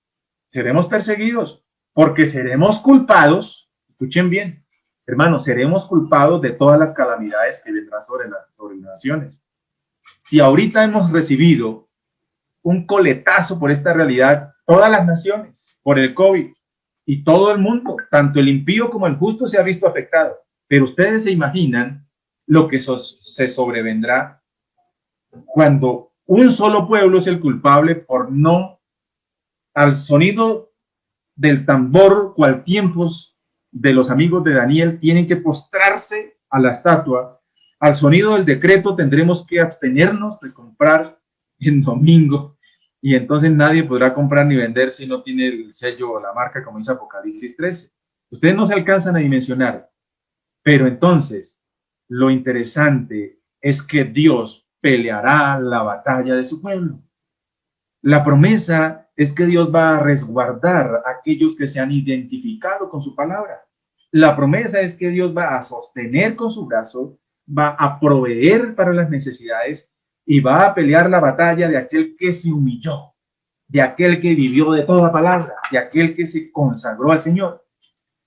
[SPEAKER 1] Seremos perseguidos porque seremos culpados. Escuchen bien, hermanos, seremos culpados de todas las calamidades que vendrán sobre las naciones. Si ahorita hemos recibido un coletazo por esta realidad, todas las naciones, por el COVID, y todo el mundo, tanto el impío como el justo, se ha visto afectado. Pero ustedes se imaginan lo que se sobrevendrá cuando un solo pueblo es el culpable por no, al sonido del tambor, cual tiempos de los amigos de Daniel, tienen que postrarse a la estatua. Al sonido del decreto tendremos que abstenernos de comprar en domingo, y entonces nadie podrá comprar ni vender si no tiene el sello o la marca, como dice Apocalipsis 13. Ustedes no se alcanzan a dimensionar, pero entonces lo interesante es que Dios peleará la batalla de su pueblo. La promesa es que Dios va a resguardar a aquellos que se han identificado con su palabra. La promesa es que Dios va a sostener con su brazo, va a proveer para las necesidades y va a pelear la batalla de aquel que se humilló, de aquel que vivió de toda palabra, de aquel que se consagró al Señor.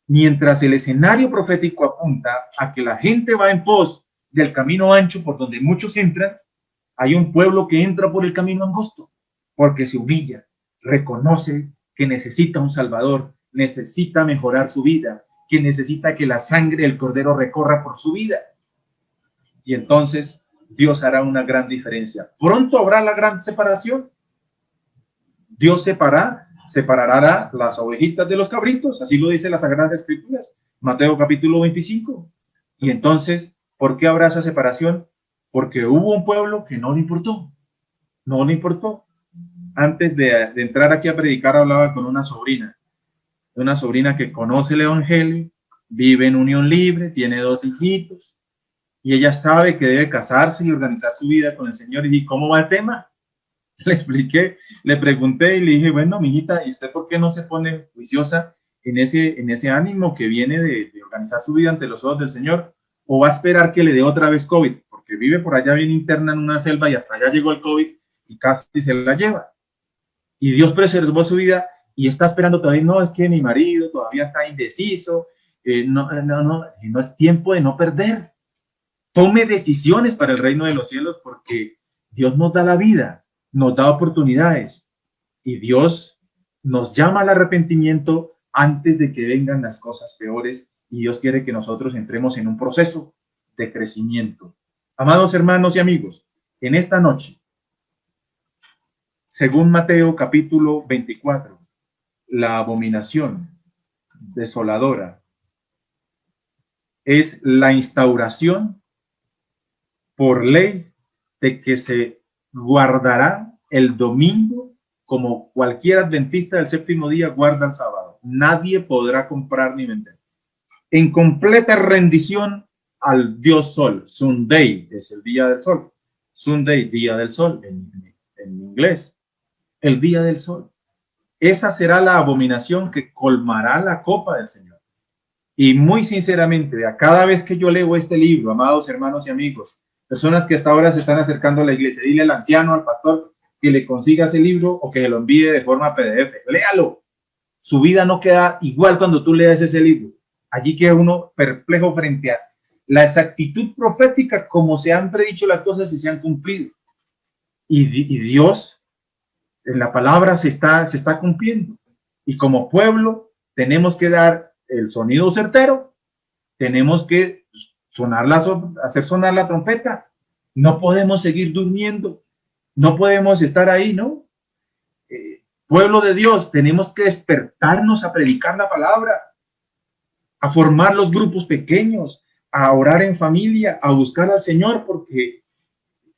[SPEAKER 1] Mientras el escenario profético apunta a que la gente va en pos del camino ancho por donde muchos entran, hay un pueblo que entra por el camino angosto, porque se humilla, reconoce que necesita un Salvador, necesita mejorar su vida, que necesita que la sangre del Cordero recorra por su vida. Y entonces Dios hará una gran diferencia. Pronto habrá la gran separación. Dios separará las ovejitas de los cabritos, así lo dice las Sagradas Escrituras, Mateo capítulo 25. Y entonces, ¿por qué habrá esa separación? Porque hubo un pueblo que no le importó, no le importó. Antes de entrar aquí a predicar, hablaba con una sobrina que conoce el Evangelio, vive en unión libre, tiene 2 hijitos, y ella sabe que debe casarse y organizar su vida con el Señor. Y ¿cómo va el tema? Le expliqué, le pregunté y le dije, bueno, mijita, ¿y usted por qué no se pone juiciosa en ese ánimo que viene de organizar su vida ante los ojos del Señor? ¿O va a esperar que le dé otra vez COVID? Porque vive por allá bien interna en una selva y hasta allá llegó el COVID y casi se la lleva. Y Dios preservó su vida y está esperando todavía. No, es que mi marido todavía está indeciso. No es tiempo de no perder. Tome decisiones para el reino de los cielos, porque Dios nos da la vida, nos da oportunidades, y Dios nos llama al arrepentimiento antes de que vengan las cosas peores, y Dios quiere que nosotros entremos en un proceso de crecimiento. Amados hermanos y amigos, en esta noche, según Mateo capítulo 24, la abominación desoladora es la instauración por ley de que se guardará el domingo como cualquier adventista del séptimo día guarda el sábado. Nadie podrá comprar ni vender. En completa rendición al dios sol. Sunday es el día del sol. Sunday, día del sol en inglés. El día del sol. Esa será la abominación que colmará la copa del Señor. Y muy sinceramente, a cada vez que yo leo este libro, amados hermanos y amigos, personas que hasta ahora se están acercando a la iglesia, dile al anciano, al pastor, que le consiga ese libro o que lo envíe de forma PDF. Léalo. Su vida no queda igual cuando tú leas ese libro. Allí queda uno perplejo frente a la exactitud profética, como se han predicho las cosas y se han cumplido. Y Dios, en la palabra se está cumpliendo. Y como pueblo tenemos que dar el sonido certero, tenemos que hacer sonar la trompeta. No podemos seguir durmiendo, no podemos estar ahí, ¿no? Pueblo de Dios, tenemos que despertarnos a predicar la palabra, a formar los grupos pequeños, a orar en familia, a buscar al Señor, porque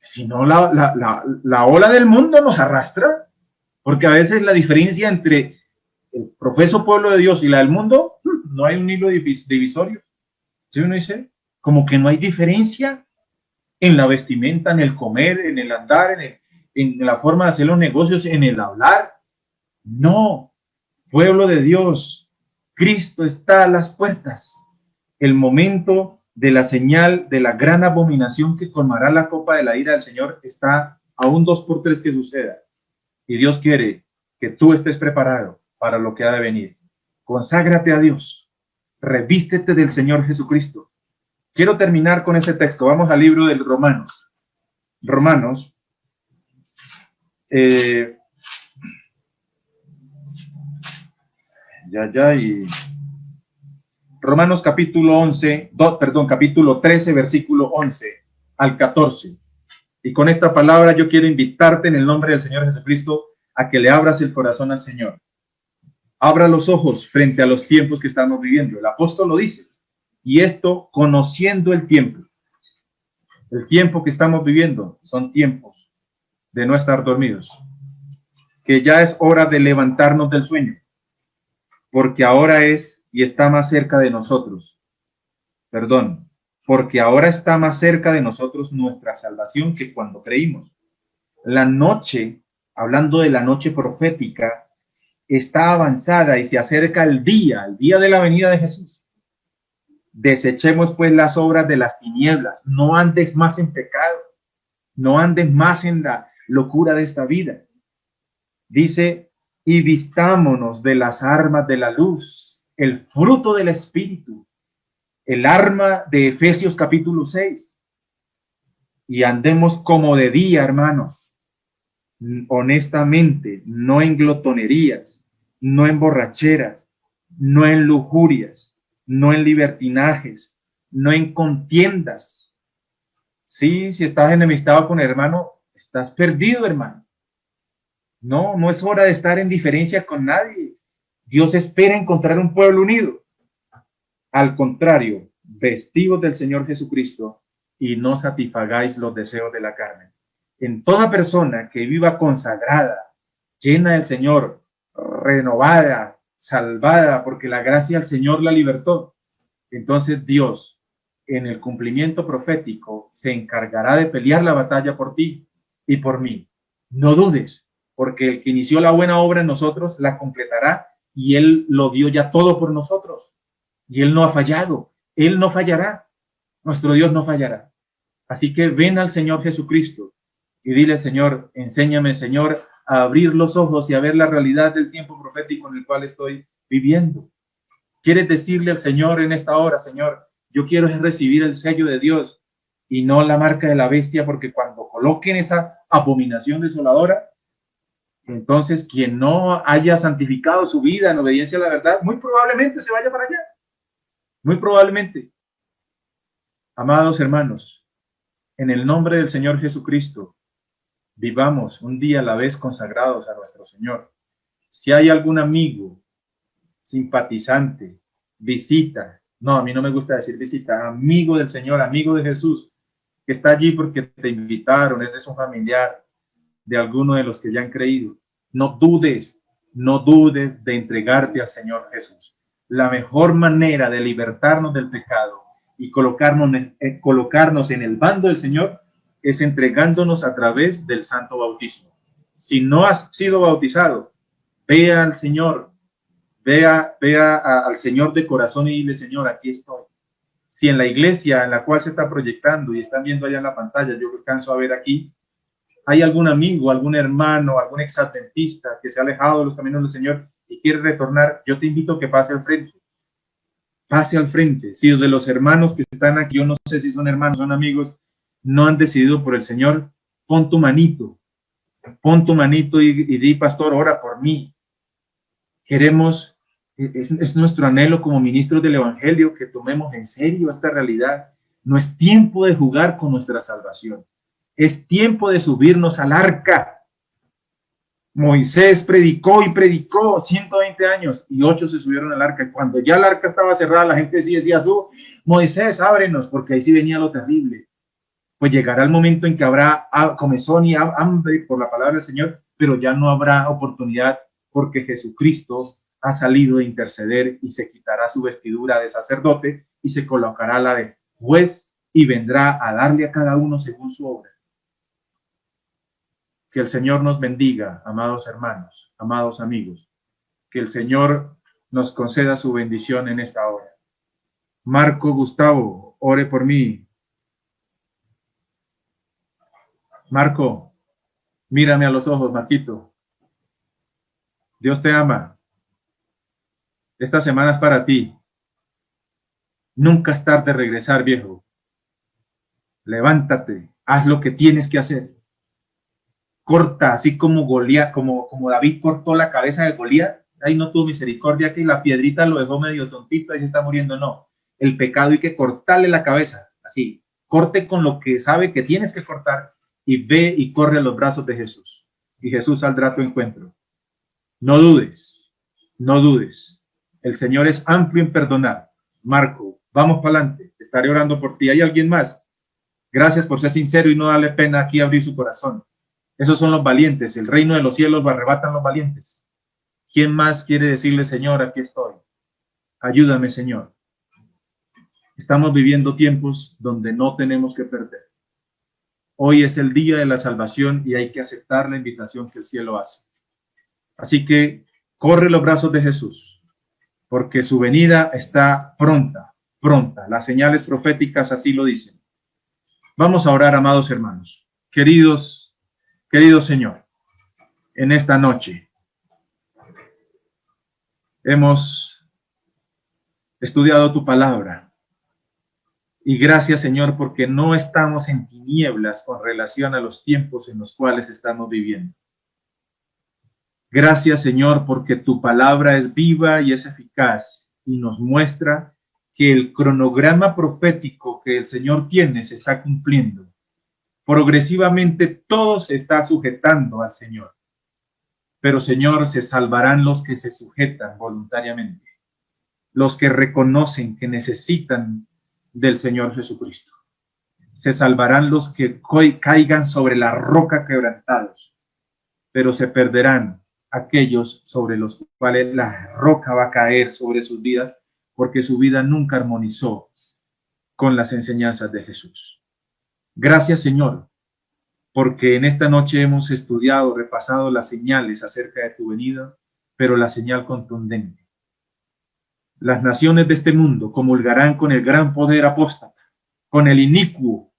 [SPEAKER 1] Si no, la ola del mundo nos arrastra, porque a veces la diferencia entre el profeso pueblo de Dios y la del mundo, no hay un hilo divisorio. ¿Sí uno dice? Como que no hay diferencia en la vestimenta, en el comer, en el andar, en la forma de hacer los negocios, en el hablar. No, pueblo de Dios, Cristo está a las puertas. El momento de la señal de la gran abominación que colmará la copa de la ira del Señor está a un 2x3 que suceda. Y Dios quiere que tú estés preparado para lo que ha de venir. Conságrate a Dios. Revístete del Señor Jesucristo. Quiero terminar con ese texto. Vamos al libro de Romanos. Romanos. Romanos capítulo 13, versículo 11 al 14. Y con esta palabra yo quiero invitarte en el nombre del Señor Jesucristo a que le abras el corazón al Señor. Abra los ojos frente a los tiempos que estamos viviendo. El apóstol lo dice. Y esto conociendo el tiempo. El tiempo que estamos viviendo son tiempos de no estar dormidos. Que ya es hora de levantarnos del sueño. Porque ahora es y está más cerca de nosotros. Perdón. Porque ahora está más cerca de nosotros nuestra salvación que cuando creímos. La noche, hablando de la noche profética, está avanzada y se acerca el día de la venida de Jesús. Desechemos pues las obras de las tinieblas, no andes más en pecado, no andes más en la locura de esta vida. Dice, y vistámonos de las armas de la luz, el fruto del Espíritu, el arma de Efesios capítulo 6, y andemos como de día, hermanos, honestamente, no en glotonerías, no en borracheras, no en lujurias, no en libertinajes, no en contiendas. Sí, si estás enemistado con el hermano, estás perdido, hermano. No, no es hora de estar en diferencia con nadie. Dios espera encontrar un pueblo unido. Al contrario, vestidos del Señor Jesucristo y no satisfagáis los deseos de la carne. En toda persona que viva consagrada, llena del Señor, renovada, salvada, porque la gracia del Señor la libertó, entonces Dios, en el cumplimiento profético, se encargará de pelear la batalla por ti y por mí. No dudes, porque el que inició la buena obra en nosotros la completará y Él lo dio ya todo por nosotros. Y Él no ha fallado, Él no fallará, nuestro Dios no fallará. Así que ven al Señor Jesucristo y dile, Señor, enséñame, Señor, a abrir los ojos y a ver la realidad del tiempo profético en el cual estoy viviendo. ¿Quieres decirle al Señor en esta hora, Señor, yo quiero recibir el sello de Dios y no la marca de la bestia, porque cuando coloquen esa abominación desoladora, entonces quien no haya santificado su vida en obediencia a la verdad, muy probablemente se vaya para allá. Muy probablemente. Amados hermanos, en el nombre del Señor Jesucristo, vivamos un día a la vez consagrados a nuestro Señor. Si hay algún amigo, simpatizante, visita, no, a mí no me gusta decir visita, amigo del Señor, amigo de Jesús, que está allí porque te invitaron, eres un familiar de alguno de los que ya han creído, no dudes de entregarte al Señor Jesús. La mejor manera de libertarnos del pecado y colocarnos en el bando del Señor es entregándonos a través del santo bautismo. Si no has sido bautizado, ve al Señor, ve al Señor de corazón y dile, Señor, aquí estoy. Si en la iglesia en la cual se está proyectando y están viendo allá en la pantalla, yo alcanzo a ver aquí, hay algún amigo, algún hermano, algún exadventista que se ha alejado de los caminos del Señor y quiere retornar, yo te invito a que pase al frente. Pase al frente. Si de los hermanos que están aquí, yo no sé si son hermanos, son amigos, no han decidido por el Señor, pon tu manito y di, pastor, ora por mí. Queremos, es nuestro anhelo como ministros del Evangelio que tomemos en serio esta realidad. No es tiempo de jugar con nuestra salvación. Es tiempo de subirnos al arca. Moisés predicó 120 años y 8 se subieron al arca. Cuando ya el arca estaba cerrada, la gente decía, Moisés, ábrenos, porque ahí sí venía lo terrible. pues llegará el momento en que habrá comezón y hambre por la palabra del Señor, pero ya no habrá oportunidad porque Jesucristo ha salido a interceder y se quitará su vestidura de sacerdote y se colocará la de juez y vendrá a darle a cada uno según su obra. Que el Señor nos bendiga, amados hermanos, amados amigos. Que el Señor nos conceda su bendición en esta hora. Marco Gustavo, ore por mí. Marco, mírame a los ojos, Marquito. Dios te ama. Esta semana es para ti. Nunca es tarde de regresar, viejo. Levántate, haz lo que tienes que hacer. Corta, así como Goliat, como David cortó la cabeza de Goliat. Ahí no tuvo misericordia, que la piedrita lo dejó medio tontito y se está muriendo. No, el pecado hay que cortarle la cabeza. Así, corte con lo que sabe que tienes que cortar y ve y corre a los brazos de Jesús. Y Jesús saldrá a tu encuentro. No dudes, no dudes. El Señor es amplio en perdonar. Marco, vamos para adelante. Estaré orando por ti. ¿Hay alguien más? Gracias por ser sincero y no darle pena aquí abrir su corazón. Esos son los valientes. El reino de los cielos lo arrebatan los valientes. ¿Quién más quiere decirle, Señor, aquí estoy? Ayúdame, Señor. Estamos viviendo tiempos donde no tenemos que perder. Hoy es el día de la salvación y hay que aceptar la invitación que el cielo hace. Así que corre los brazos de Jesús, porque su venida está pronta, pronta. Las señales proféticas así lo dicen. Vamos a orar, amados hermanos. Querido Señor, en esta noche hemos estudiado tu palabra. Y gracias, Señor, porque no estamos en tinieblas con relación a los tiempos en los cuales estamos viviendo. Gracias, Señor, porque tu palabra es viva y es eficaz y nos muestra que el cronograma profético que el Señor tiene se está cumpliendo. Progresivamente todo se está sujetando al Señor. Pero, Señor, se salvarán los que se sujetan voluntariamente, los que reconocen que necesitan del Señor Jesucristo. Se salvarán los que caigan sobre la roca quebrantados, pero se perderán aquellos sobre los cuales la roca va a caer sobre sus vidas, porque su vida nunca armonizó con las enseñanzas de Jesús. Gracias, Señor, porque en esta noche hemos estudiado, repasado las señales acerca de tu venida, pero la señal contundente. Las naciones de este mundo comulgarán con el gran poder apóstata, con el inicuo,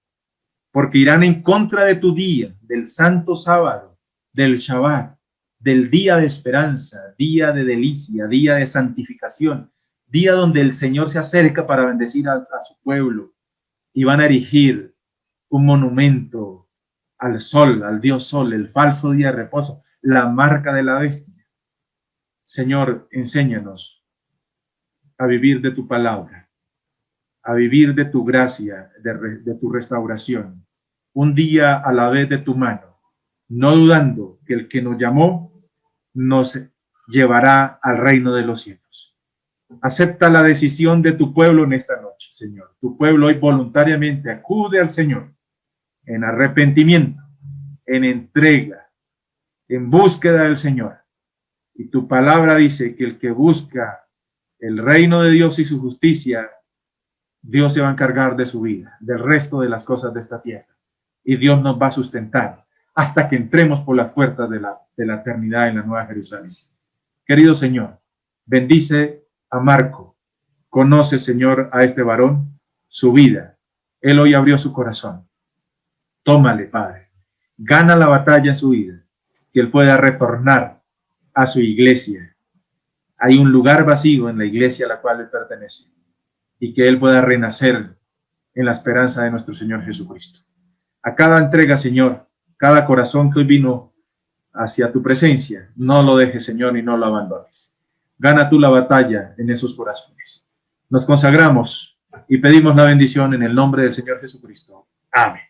[SPEAKER 1] porque irán en contra de tu día, del santo sábado, del Shabbat, del día de esperanza, día de delicia, día de santificación, día donde el Señor se acerca para bendecir a su pueblo, y van a erigir un monumento al sol, al Dios Sol, el falso día de reposo, la marca de la bestia. Señor, enséñanos a vivir de tu palabra, a vivir de tu gracia, de tu restauración, un día a la vez de tu mano, no dudando que el que nos llamó nos llevará al reino de los cielos. Acepta la decisión de tu pueblo en esta noche, Señor. Tu pueblo hoy voluntariamente acude al Señor en arrepentimiento, en entrega, en búsqueda del Señor. Y tu palabra dice que el que busca el reino de Dios y su justicia, Dios se va a encargar de su vida, del resto de las cosas de esta tierra. Y Dios nos va a sustentar hasta que entremos por las puertas de la eternidad en la Nueva Jerusalén. Querido Señor, bendice a Marco. Conoce, Señor, a este varón, su vida. Él hoy abrió su corazón. Tómale, Padre. Gana la batalla en su vida, que él pueda retornar a su iglesia. Hay un lugar vacío en la iglesia a la cual él pertenece, y que él pueda renacer en la esperanza de nuestro Señor Jesucristo. A cada entrega, Señor, cada corazón que hoy vino hacia tu presencia, no lo dejes, Señor, y no lo abandones. Gana tú la batalla en esos corazones. Nos consagramos y pedimos la bendición en el nombre del Señor Jesucristo. Amén.